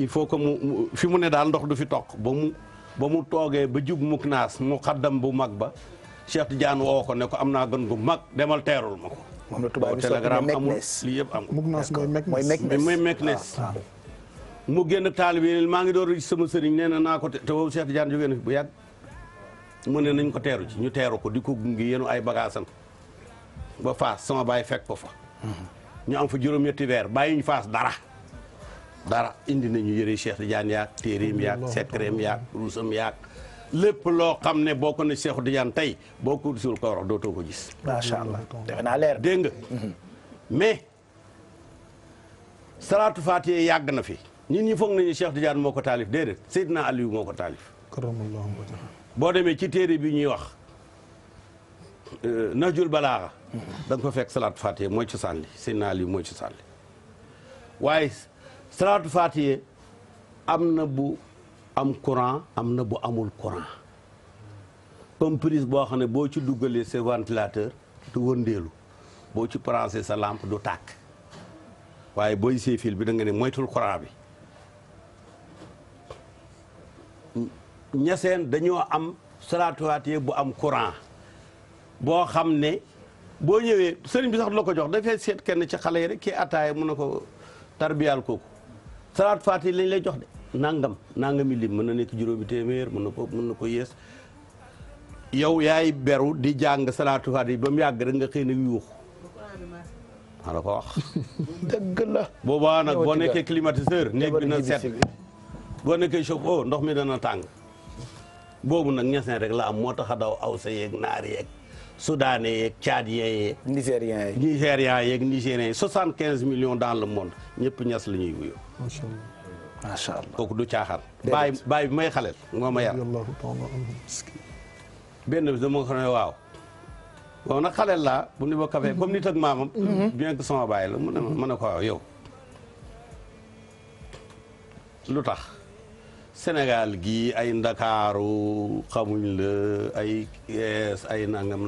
il faut que mu fi mu ne daal ndox du fi toq ba mu toogee ba jub muk naas mu xaddam bu mag ba Cheikh Tidiane woo ko ne ko am naa gën gu mag demal teerul ma ko. moom la tubaab bi télégramme amul lii yëpp amul. muk naas mooy Meknes mu génn taalibe maa ngi door sama sëriñ nee na naa ko te boobu Cheikh Tidiane jógee na fi bu yàgg mu ne nañ ko teeru ci ñu teeru ko di ko gunge yenu ay bagaasam ba Fass sama baay fekk ko fa ñu am fa juróom-ñetti weer bàyyi ñu Fass dara indi nañu yëre Cheikh Tidiane yaag téeréem yaag secretam yaag ruusam yaag lépp loo xam ne boo ko ne Cheikh Tidiane tey boo ko gisul ko wax dootoo ko gis. macha allah defe naa leer. dégg nga mais salaatu faatiha yàgg na fi. nit ñi foog nañu Cheikh Tidiane moo ko taalif déedéet Seydina Aliou moo ko taalif. boo demee ci téere bi ñuy wax Nahjul Balaaxa da nga ko fekk salaatu faatiha mooy cosaan li Seydina Aliou mooy cosaan li waaye salaatu faatiha am na bu am courant am na bu amul courant comme prise boo xam ne boo ci duggalee sa ventilateur du wëndeelu boo ci branché sa lampe du tàkk waaye booy see fil bi da nga ne moytul courant bi. ñaseen dañoo am salaatu faatiha bu am courant boo xam ne boo ñëwee sëriñ bi sax du la ko jox dafay seet kenn ci xale yi rek kii ataaya mun na ko tarbiyaal kooku salaatu faatiha lañ lay jox de nangami lim mën na nekk juróomi téeméer mën na ko yées yow yaay beru di jàng salaatu faatiha ba mu yàgg rek nga xëy na yuuxu maa la ko wax dëgg la boobaa nag boo nekkee climatiseur néeg bi na set boo nekkee chauffe-eau ndox mi dana tàng boobu nag ñeseen rek la am moo tax a daw awsa yeeg naar yeeg soudanais yeeg tchadien yeeg nigérian yeeg nigériens yi 75 millions dans le monde ñëpp ñes la ñuy wuyoo macha allah kooku du caaxaan baay bi may xaleel moo ma yar benn bi dama ko ne waaw nag xaleel laa bu ni ba café comme nit ak maamam bien que sama baay la mu ne ma ne ko waaw yow lu tax Sénégal gi ay Ndakaaru xamuñ la ay kees ay nangam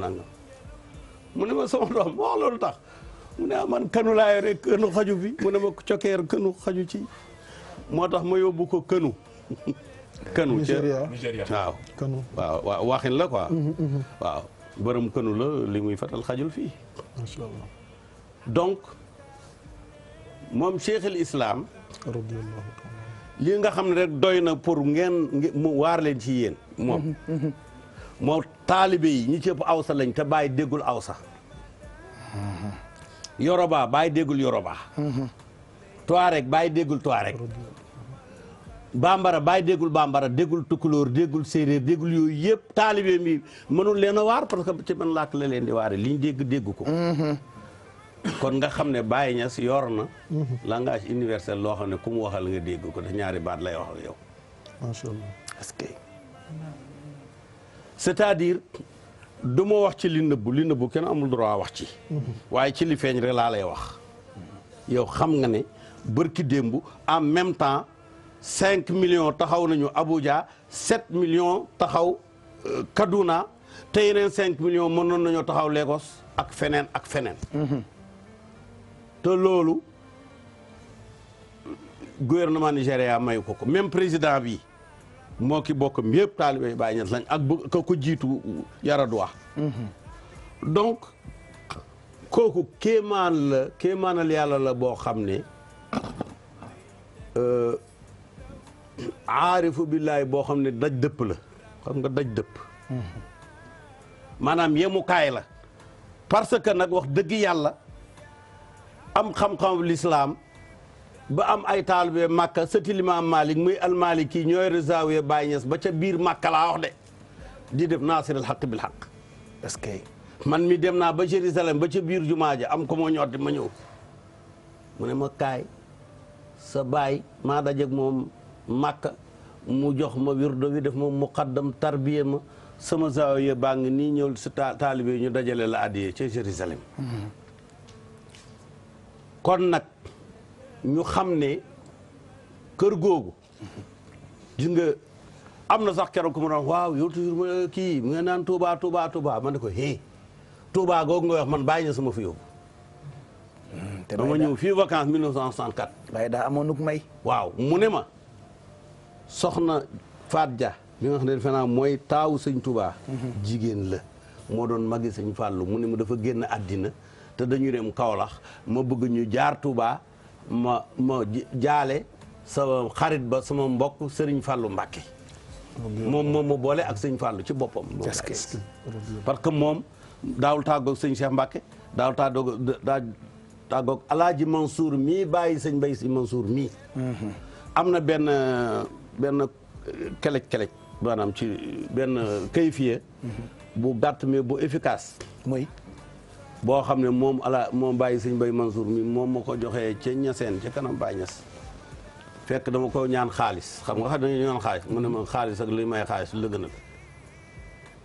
mu ne ma sama doom wax loolu tax mu ne man kënu laa yore kënu xaju fi mu ne ma cokkeer kënu xaju ci moo tax ma yóbbu ko kënu Nigéria waaw waxin la quoi waaw bërëm kënu la li muy fatal xajul fii macha allah donc moom Cheikhul Islam lii nga xam ne rek doy na pour ngeen mu waar leen ci yéen moom moo taalibe yi ñi ci ëpp awsa lañ te bàyyi déggul awsa yoroba bàyyi déggul yoroba tuareg bàyyi déggul tuareg bambara bàyyi déggul bambara déggul tukulóor déggul séeréer déggul yooyu yëpp taalibe mi mënul leen a waar parce que ci man làkk la leen di waare liñ dégg ko kon nga xam ne Baye Niass yor na langage universel loo xam ne ku mu waxal nga dégg ko te ñaari baat lay wax ak yow macha allah est-ce que c'est-à-dire du ma wax ci li nëbbu kenn amul droit wax ci waaye ci li feeñ rek laa lay wax yow xam nga ne bërki démb en même temps 5 millions taxaw nañu Abuja 7 millions taxaw Kaduna te yeneen 5 millions mënoon nañoo taxaw Lagos ak feneen ak feneen te loolu gouvernement Nigéria mayu ko même président bi moo ki bokkam yëpp taalibe Baay Ñas lañ ak ko jiitu Yaradua donc kooku kéemaanal yàlla la boo xam ne aarifu billaay boo xam ne daj dëpp la xam nga daj dëpp maanaam yemukaay la parce que nag wax dëgg yàlla am xam-xam lislaam ba am ay taalibe Makka sëti Limaam Malik muy almaliki ñooy résawiya Baay Ñas ba ca biir Makka laa wax de di def naasiril xaq bil xaq parce que man mi dem naa ba Jérusalem ba ca biir jumaa ja am ko moo ñotti ma ñëw mu ne ma kaay sa baay maa dajeeg moom Makka mu jox ma wirdo wi def ma muqaddam tarbiya ma sama zawiya baa ngi nii ñëw si taalibe ñu dajale la addiyee ca Jérusalem kon nag ñu xam ne kër googu gis nga am na sax keroog ku mu doon waaw yow toujours ma kii mu nga naan Touba Touba Touba ma ne ko hé Touba googu nga wax man bàyyi na sama fi yóbbu te dama ñëw fii vacances 1964 waaye daa amoon nuk may waaw mu ne ma soxna Faat Dia bi nga xam ne defe naa mooy taawu sëñ Touba jigéen la moo doon magi sëñ Fàllu mu ne ma dafa génn àddina te dañu dem Kaolack ma bëgg ñu jaar Touba ma jaale sama xarit ba sama mbokk Serigne Fallou Mbacké moom ma boole ak sëñ Fallou ci boppam parce que moom daawul tàggoog sëñ Cheikh Mbacké daawul tàggoog Alaaji Mansour mii bàyyi sëñ Mbay Si Mansour mii am na benn kelej maanaam ci benn kayfiye bu gàtt mais bu efficace mooy boo xam ne moom bàyyi sëñ Bay Mansour mi moom ma ko joxee ca ñaseen ca kanam Baay Ñas fekk dama ko ñaan xaalis xam nga xam dañu ñaan xaalis mu ne ma xaalis ak luy may xaalis lu la gën a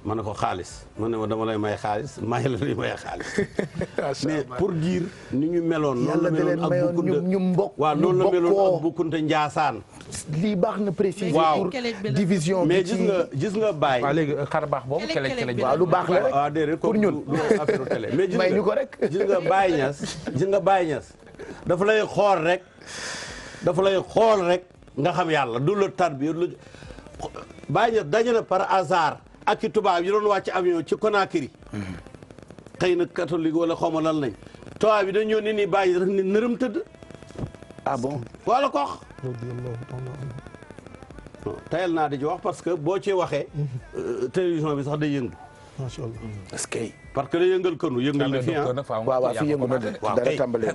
ma ne ko xaalis mu ne ma dama lay may xaalis may la luy may xaalis mais pour dire ni ñu meloon noonu la meloon ak Bukkunta ñu mbokk waaw noonu la meloon ak Bukkunta Njaasaan lii baax na préciser waaw pour division mais bi gis nga Baye waaw léegi xar baax boobu kelej waaw lu baax la rek waaw déedéet pour ñun affaire télé mais may ñu ko rek gis nga Baye Ñas dafa lay xool rek nga xam yàlla du la tarbiya lu Baye Ñas daje na par hasard ak ci tubaab yi doon wàcc avion ci Conakry xëy na catholique wala xaw ma lan lañ tubaab yi dañoo ne ni Baye rek ni nërëm tëdd ah bon wala ko wax tayal naa di ci wax parce que boo ci waxee télévision bi sax day yëngu macha allah est-ce que parce que day yëngal kënu yëngal na fi waaw fi yëngu na de dara tàmbalee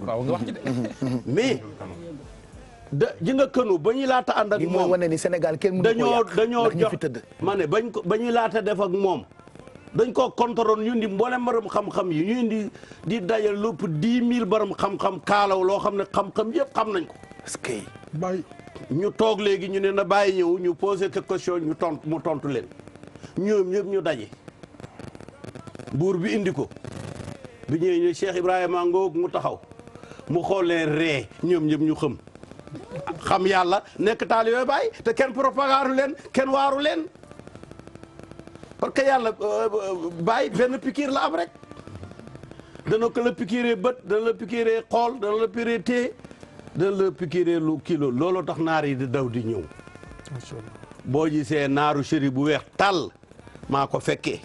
mais ji nga kënu ba ñuy laata ànd ak moom mooy wane ni Sénégal kenn mënu ko yàq dañoo jox ma ne ba ñuy laata def ak moom dañ koo contrôle ñu indi mboolem borom xam-xam yi ñu indi di dajal lépp 10 000 borom xam-xam kaalaw loo xam ne xam-xam yëpp xam nañ ko. est-ce que bàyyi ñu toog léegi ñu ne na bàyyi ñëw ñu posé te question ñu mu tontu leen ñoom ñëpp ñu daje buur bi indi ko bi ñëwee ñu Cheikh Ibrahima ngoog mu taxaw mu xool leen ree ñoom ñëpp ñu xam yàlla nekk taalibe Baay te kenn propagande leen kenn waaru leen parce que yàlla Baay benn pikiir la am rek dana ko la pikiiree bët dana la pikiiree xool dana la pikiiree tee dana la pikiiree lu kilo looloo tax naar yi di daw di ñëw boo gisee naaru chéri bu weex tàll maa ko fekkee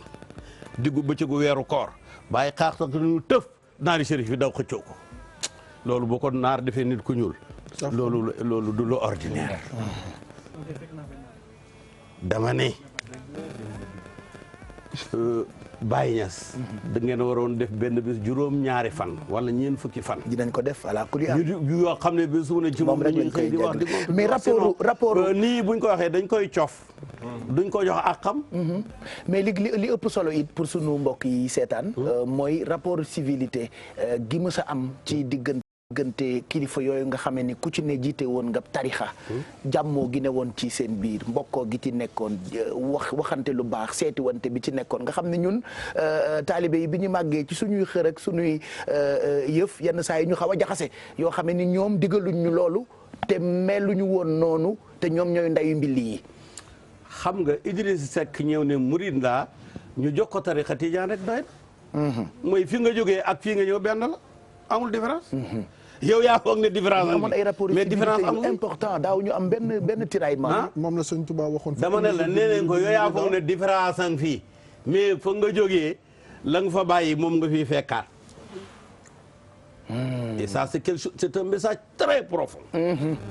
diggu bëccëgu weeru koor Baay xaax sax ñu tëf naari chéri fi daw xëccoo ko loolu boo ko naar defee nit ku ñuul loolu du lu ordinaire dama ne Baye Niass da ngeen waroon def benn bés juróom-ñaari fan wala ñeen fukki fan dinañ ko def ala kulli yoo xam ne bés bu ne ci moom dañuy xëy di wax di mais rapport nii buñ ko waxee dañ koy coof duñ ko jox ak xam mais li ëpp solo it pour sunu mbokk yi seetaan mooy rapport civilité gi mës a am ci diggante kilifa yooyu nga xamee ni ku ci ne jiite woon nga tarixa jàmmoo gi ne woon ci seen biir mbokkoo gi ci nekkoon waxante lu baax seeti wante bi ci nekkoon nga xam ne ñun taalibe yi bi ñu màggee ci suñuy xër ak suñuy yëf yenn saa yi ñu xaw a jaxase yoo xam ne ni ñoom digaluñ ñu loolu te meluñu woon noonu te ñoom ñooy ndayu mbilli yi xam nga Idriss Seck ñëw ne murid laa ñu jox ko tarixa tijaan rek doy na mooy fi nga jógee ak fii nga ñëw benn la amul différence yow yaa foog ne différence amoon ay rapport mais différence amul important daaw ñu am benn tiraillement moom la sëñ Tuba waxoon dama ne la nee nañ ko yow yaa foog ne différence am fii mais foog nga jógee la nga fa bàyyi moom nga fiy fekkaat. et ça c'est un message très profond.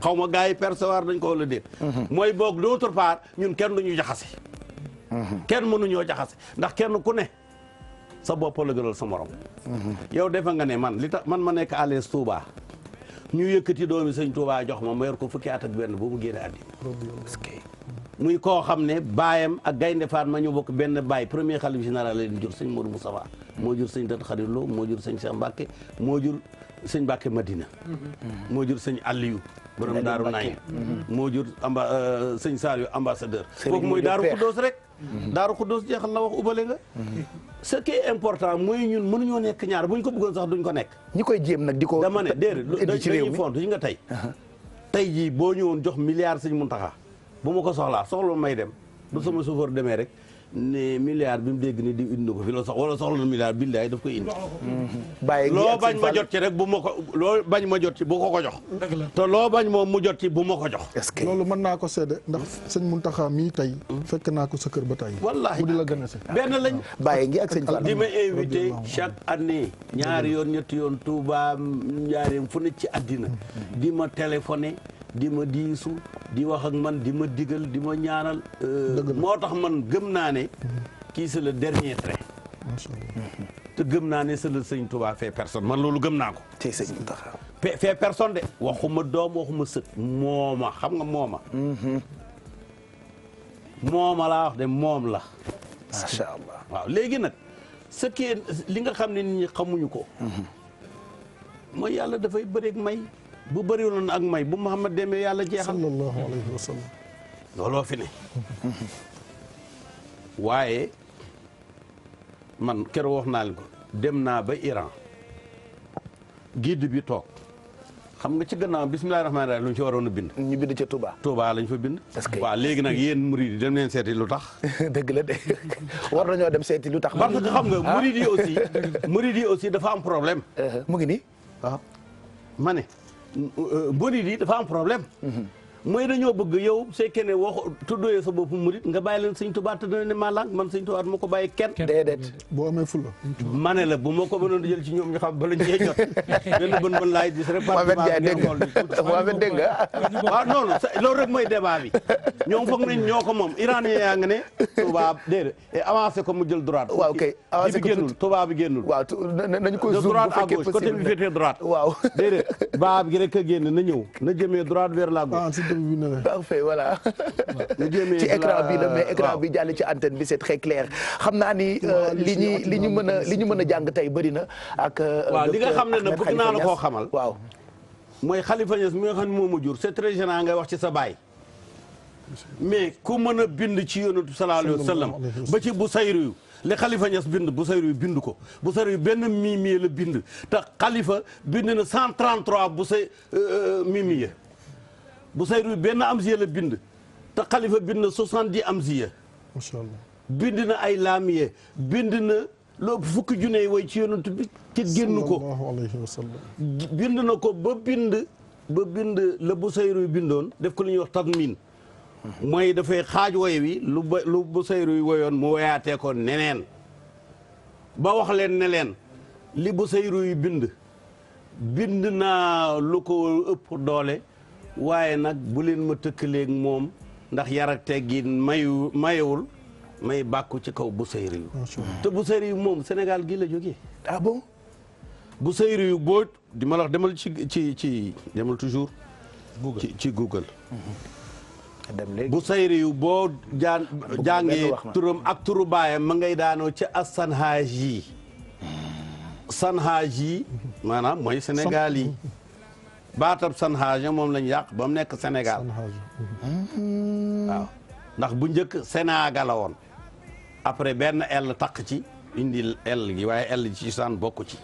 xaw ma gars yi percevoir dañ ko wala déet. mooy boog d'autre part ñun kenn duñu jaxase. kenn mënuñoo jaxase ndax kenn ku ne sa bopp la gënal sa morom. yow defe nga ne man li tax man ma nekk à l'aise Touba ñu yëkkati doomi sëñ Touba jox ma yor ko fukki at ak benn bu mu génne àddina. muy koo xam ne baayam ak Gaynde Fatma ñu bokk benn baay premier xalif général la leen jur sëñ Modou Moustapha moo jur sëñ Tat Xarit Lo moo jur sëñ Cheikh Mbacke moo jur sëñ Mbacke Madina moo jur sëñ Aliou borom Daaru Naim moo jur sëñ Saliou ambassadeur kooku mooy Daaru Xuddoos rek Daaru Xuddoos jeexal na wax ubale nga ce qui est important mooy ñun mënuñoo nekk ñaar buñ ko bëggoon sax duñ ko nekk ñi koy jéem nag di ko dama ne déedéet dañuy font yi nga tey jii boo ñëwoon jox milliard sëñ Muntaxa bu ma ko soxlaa soxla may dem bu sama chauffeur demee rek ne milliard bi mu dégg ni di indi ko fi la wala soxla na milliard billaay daf koy indi. loo bañ ma jot ci rek bu ma ko loo bañ ma jot ci bu ko jox. te loo bañ moom mu jot ci bu ma ko jox. est-ce que loolu mën naa ko seede ndax sëñ Mountakha mii tey. fekk naa ko sa kër ba tey. wallaahi mu di la gën a se. benn lañ. bàyyi ngi ak sëñ Fall. di ma invité chaque année. ñaari yoon ñetti yoon Touba ñaari fu ne ci àddina. di ma téléphoné. di ma diisu di wax ak man di ma digal di ma ñaanal. moo tax man gëm naa ne. kii c'est le dernier trait. te gëm naa ne c'est le sëñ Touba fait personne man loolu gëm naa ko. tey sëñ Mountakha. fait personne de waxuma doom waxuma sët. mooma xam nga mooma. mooma laa wax de moom la. macha allah waaw léegi nag ce qui est li nga xam ne nit ñi xamuñu ko. mooy yàlla dafay bëreeg may. bu bëriwoon ak may bu Muhammad demee yàlla jeexal. sallallahu alayhi wa sallam. looloo fi ne. waaye man keroog wax naa leen ko dem naa ba Iran guide bi toog xam nga ci gannaaw bismillahi rahmaani rahim lu ñu ci waroon a bind. ñu bind ca Touba. Touba lañ fa bind. waaw léegi nag yéen murid yi dem leen seeti lu tax. dëgg la de war nañoo dem seeti lu tax. parce que xam nga murid yi aussi dafa am problème. mu ngi nii waaw ma ne. murid yi dafa am problème. mooy dañoo bëgg yow c'est que ne wax tuddee sa bopp murid nga bàyyi leen sëñ Tuubaa te dana ne maa lànk man sëñ Tuubaa ma ko bàyyi kenn. déedéet boo amee fula. ma ne la bu ma ko mënoon jël ci ñoom ñu xam bala ñu cee jot. benn bën laay gis rek. Mohamed Ndiaye dégg nga Mohamed dégg nga. waaw non loolu rek mooy débat bi ñoom foog nañ ñoo ko moom iranien yaa nga ne Tuubaa déedéet avancé ko mu jël droite. waaw kay avancé ko génnul Tuubaa bi génnul. waaw nañu ko zoom droite à gauche côté bi féetee droite. waaw déedéet baa bi rek a génn na ñëw na jëmee droite vers la gauche. parfait voilà. ci écran bi la mais écran bi jàll ci antenne bi c'est très clair xam naa ni li ñu mën a jàng tey bëri na ak. waaw li nga xam ne nag bëgg naa la koo xamal. waaw mooy Khalifa Niass mi nga xam ne moo ma jur c'est très gênant ngay wax ci sa baay. mais ku mën a bind ci yonatu sallallahu alayhi wa sallam ba ci bu sayru li Khalifa Niass bind bu sayru bind ko bu sayru benn mimi la bind te Khalifa bind na 133 bu say mimi bu sayru benn amziya la bind te Khalifa bind na 70 amziya. macha allah bind na ay laamiye bind na loo fukki junne way ci yonent bi ci génn ko sallallahu alayhi wa sallam. bind na ko ba bind la bu sayru bindoon def ko li ñuy wax tadmin mooy dafay xaaj woy wi lu bu sayru woyoon mu woyaatee ko neneen ba wax leen ne leen li bu sayru yi bind naa lu ko ëpp doole waaye nag bu leen ma tëkkaleeg moom ndax yar ak teggin mayewul may bàkku ci kaw bu sayru yu te bu sayru yu moom Sénégal gii la jógee. ah bon bu sayru yu boo di ma la wax demal ci demal toujours ci Google bu sayru yu boo jàngee turam ak turu baayam ma ngay daanoo ci as-Sanhaj yi Sanhaj yi maanaam mooy Sénégal yi baatab Sanhaj moom lañ yàq ba mu nekk Sénégal waaw ndax bu njëkk Sénégal la woon après benn L takk ci indi L gi waaye L ci saan bokk ci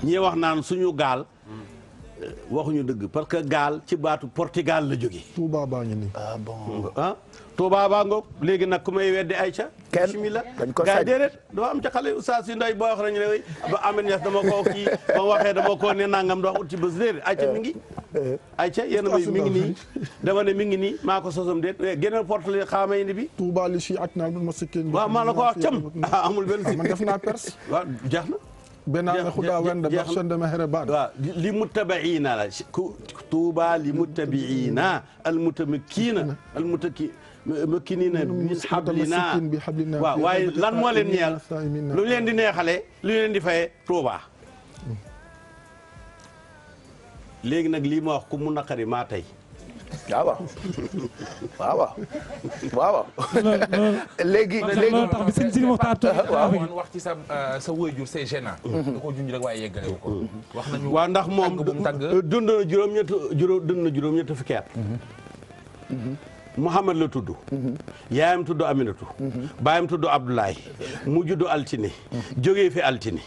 ñi wax naan suñu gaal waxuñu dëgg parce que gaal ci baatu Portugal la jóge. Touba baa ngi nii. ah bon ah Touba baa ngoog léegi nag ku may weddi Aïcha. kenn bismillah dañ ko gars sañ yi déedéet doo am ca xale oustaz yi ndoy boo wax nañu ne way ba Amine Niass dama koo kii ba waxee dama koo ne nangam dox ut ci bés déedéet Aïcha mi ngi. Aïcha yéen a may mi ngi nii dama ne mi ngi nii maa ko sosam déet génneel portele xaamay ni bi. Touba li si at naa ma sëkkeen. waaw maa la ko wax cam amul benn si. man def naa perse. waaw jeex na. benn xudaa wenda ba sonde ma xere baat. waaw li muttabiina la Touba li muttabiina al mutamakkiina al muttamakkiina min hablina waaw waaye lan moo leen ñeel lu leen di neexale lu leen di faye Touba. léegi nag lii ma wax ku mu naqari maa tey. waaw waaw waaw. léegi tax bi sëñ waaw wax ci sa waajur c'est gênant. da ko junj rek waaye yeggale ko. wax nañu waaw ndax moom dund na juróom-ñett fukki at. Mouhamad la tudd. yaayam tudd Aminatu. baayam tudd Abdoulaye. mu juddu altine. jógee fi altine.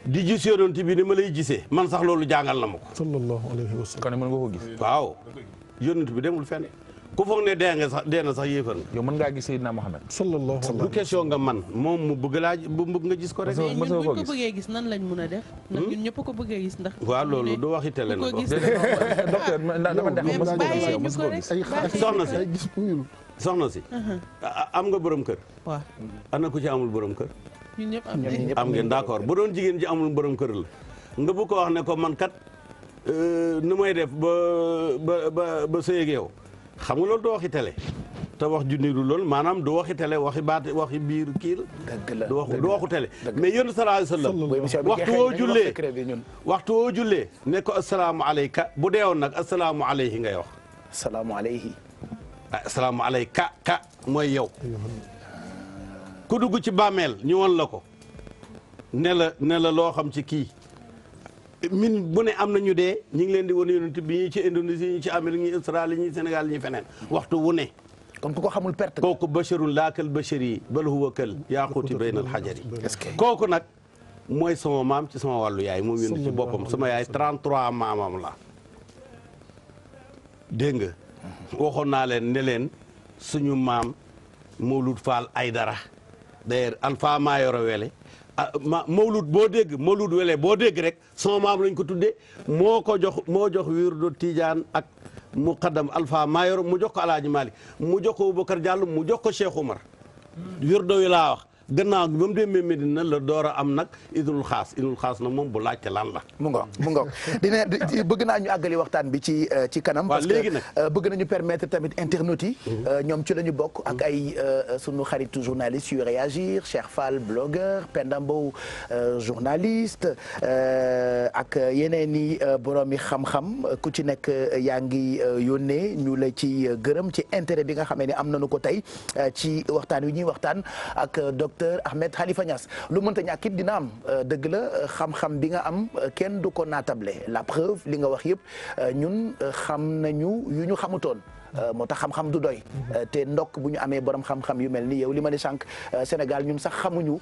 di gis yonent bi ni ma lay gisee man sax loolu jàngal na ma ko. sallallahu alayhi wa sallam. kon mën nga ko gis. waaw yonent bi demul fenn ku foog ne dee na sax yéefar nga. yow mën ngaa gis Seydina Mohamed. sallallahu alayhi wa sallam. du question nga man moom mu bëgg nga gis ko rek. ñun buñ ko bëggee gis nan lañ mun a def. ndax ñun ñëpp ko bëggee gis ndax. waaw loolu du waxi télé na ko. docteur dama def soxna si. am nga borom kër. waaw ana ku ci amul borom kër. ñun ñëpp am ngeen d'accord bu doon jigéen ji amul borom kër la nga bu ko wax ne ko man kat nu may def ba sëy ak yow xam nga loolu du waxi télé te wax ju niru loolu maanaam du waxi télé waxi baati waxi biir kii la du waxu télé mais yéen sallallahu alayhi wasallam waxtu woo jullee ne ko asalaamu alayka bu deewoon nag asalaamu alayhi ngay wax asalaamu alayhi asalaamu alayka ka mooy yow ku dugg ci bàmmeel ñu won la ko ne la loo xam ci kii min bu ne am nañu dee ñu ngi leen di wan yonent bi ñi ci Indonésie ñi ci Amérique ñi Australie ñi Sénégal ñi feneen waxtu wu ne kon ku ko xamul perte kooku basharun laa kal bashari bal huwa kal yaaquuti bayna al xajari kooku nag mooy sama maam ci sama wàllu yaay moom yonent ci boppam sama yaay 33 maamam la dégg nga waxoon naa leen ne leen suñu maam Mawlud Fall Aydara d'ailleurs Alpha Mayoro Wele Mawlud boo dégg Mawlud Wele boo dégg rek sama maam lañ ko tuddee moo jox wirdu Tijaan ak muqaddam Alpha Mayoro mu jox ko Alaaji Malik mu jox ko Boubacar Diallo mu jox ko Cheikh Oumar wirdo wi laa wax gannaaw bi ba mu demee Medina la door a am nag idul xaas nag moom bu laajte lan la. mu ngoog dina bëgg naa ñu àggali waxtaan bi ci kanam. parce que bëgg nañu permettre tamit internautes yi. ñoom ci la ñu bokk ak ay sunu xaritu journaliste yu réagir Cheikh Fall blogueur Penda Mbow journaliste ak yeneen i borom yi xam-xam ku ci nekk yaa ngi yónnee ñu la ci gërëm ci intérêt bi nga xamee ne am nañu ko tey ci waxtaan wi ñuy waxtaan ak docteur Ahmed Khalifa Niass lu mënta ñàkkit dina am dëgg la xam-xam bi nga am kenn du ko naatable la preuve li nga wax yëpp ñun xam nañu yu ñu xamutoon moo tax xam-xam du doy te ndokk bu ñu amee borom xam-xam yu mel ni yow li ma ne sànq Sénégal ñun sax xamuñu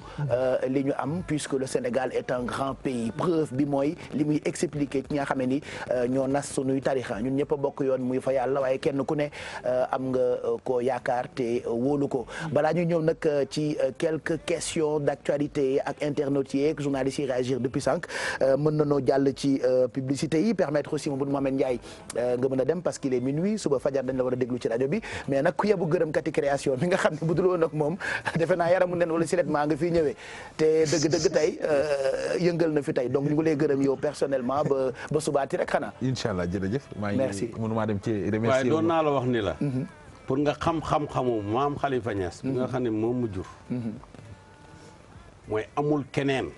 li ñu am puisque le Sénégal est un grand pays preuve bi mooy li muy expliquer ci nga xam ne ni ñoo nas sunuy tarixa ñun ñëpp a bokk yoon muy fa yàlla waaye kenn ku ne am nga ko yaakaar te wóolu ko balaa ñu ñëw nag ci quelques questions d'actualité ak internautes yi ak journalistes yi réagir depuis sànq mën nanoo jàll ci publicité yi permettre aussi Mamadou Mohamed Ndiaye nga mën a dem parce qu'il est minuit suba fajar dañ la war a déglu ci rajo bi mais nag ku yebu gërëm kati création bi nga xam ne bu dul woon ak moom defe naa yaramu nen wala silet maa nga fii ñëwee te dëgg-dëgg tey yëngal na fi tey donc ñu ngi lay gërëm yow personnellement ba subaati rek xanaa. incha allah jërëjëf. merci mënuma dem ci remercier waaye doon naa la wax ni la. pour nga xam-xam-xamu maam Khalifa Niass. bi nga xam ne moom mu jur. mooy amul keneen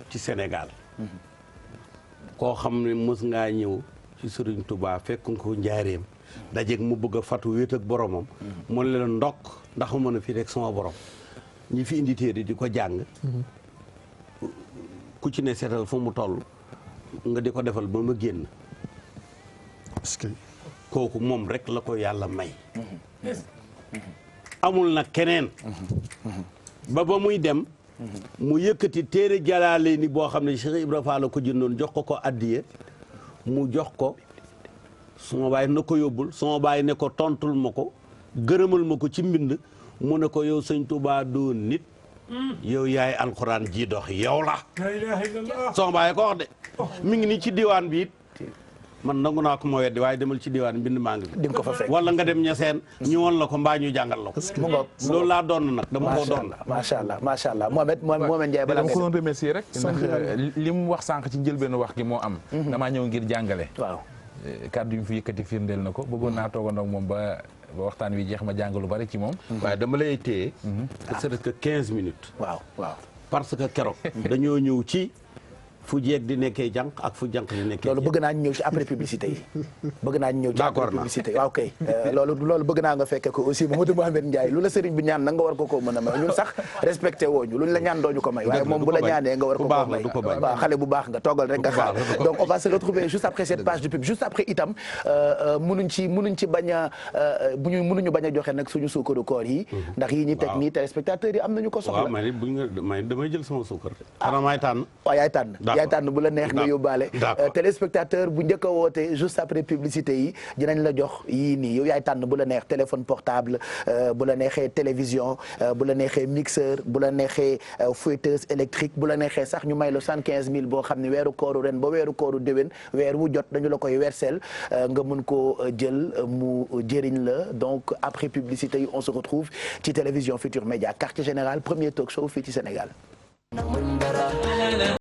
ci Sénégal. koo xam ne mës ngaa ñëw ci Serigne Touba fekk nga ko njaareem. dajeeg mu bëgg a fatu wéet ak boromam. mu ne la ndokk ndax mu mën a fi rek sama borom. ñi fi indi téere di ko jàng. ku ci ne seetal fu mu toll. nga di ko defal ba ma génn. parce que kooku moom rek la ko yàlla may. amul nag keneen. ba muy dem mu yëkkati téere jalaale ni boo xam ne Cheikh Ibra Fall la ko jëndoon jox ko addiye mu jox ko sama baay na ko yóbbul sama baay ne ko tontul ma ko gërëmal ma ko ci mbind mu ne ko yow sëñ Touba doon nit yow yaay alxuraan ji dox yow la sama baay ko wax de mi ngi ni ci diwaan bi it man nangu naa ko ma weddi waaye demal ci diwaan mbind maa ngi di nga ko fa fekk wala nga dem ñaseen ñu woon la ko mbaa ñu jàngal la ko loolu laa doon nag dama koo doon macha allah Mohamed Ndiaye bala nga ko doon remercier rek ndax li mu wax sànq ci njëlbeenu wax gi moo am damaa ñëw ngir jàngale waaw kàddu yu mu fi yëkkati firndeel na ko bëggoon naa toogandoo ak moom ba waxtaan wi jeex ma jàng lu bari ci moom waaye dama lay téye c'est que 15 minutes waaw parce que keroog dañoo ñëw ci fu jeeg di nekkee jànq ak fu jànq di nekkee loolu bëgg naa ñu ñëw ci après publicité yi bëgg naa ñu ñëw ci après publicité yi waaw kay loolu bëgg naa nga fekke ko aussi Mamadou Mohamed Ndiaye lu la sëriñ bi ñaan nag nga war ko mën a may ñun sax respecté wooñu luñ la ñaan dooñu ko may waaye moom bu la ñaanee nga war ko may waaw xale bu baax nga toogal rek nga xaar donc on va se retrouver juste après cette page de pub juste après itam mënuñu bañ a joxe nag suñu suukaru koor yi ndax yi ñi teg nii téléspectateurs yi am nañu ko soxla may damay jël sama suukar xanaa maay tànn waaw yaay tànn bu la neex nga yóbbaale téléspectateur bu njëkk a woote juste après publicité yi dinañ la jox yii nii yow yaay tànn bu la neex téléphone portable bu la neexee télévision bu la neexee mixeur bu la neexee fouetteuse électrique bu la neexee sax ñu may la 75 000 boo xam ne weeru kooru ren ba weeru kooru déwén weer wu jot dañu la koy wersel nga mën koo jël mu jëriñ la donc après publicité yi on se retrouve ci télévision Futur Média quartier général premier talk show fii ci Sénégal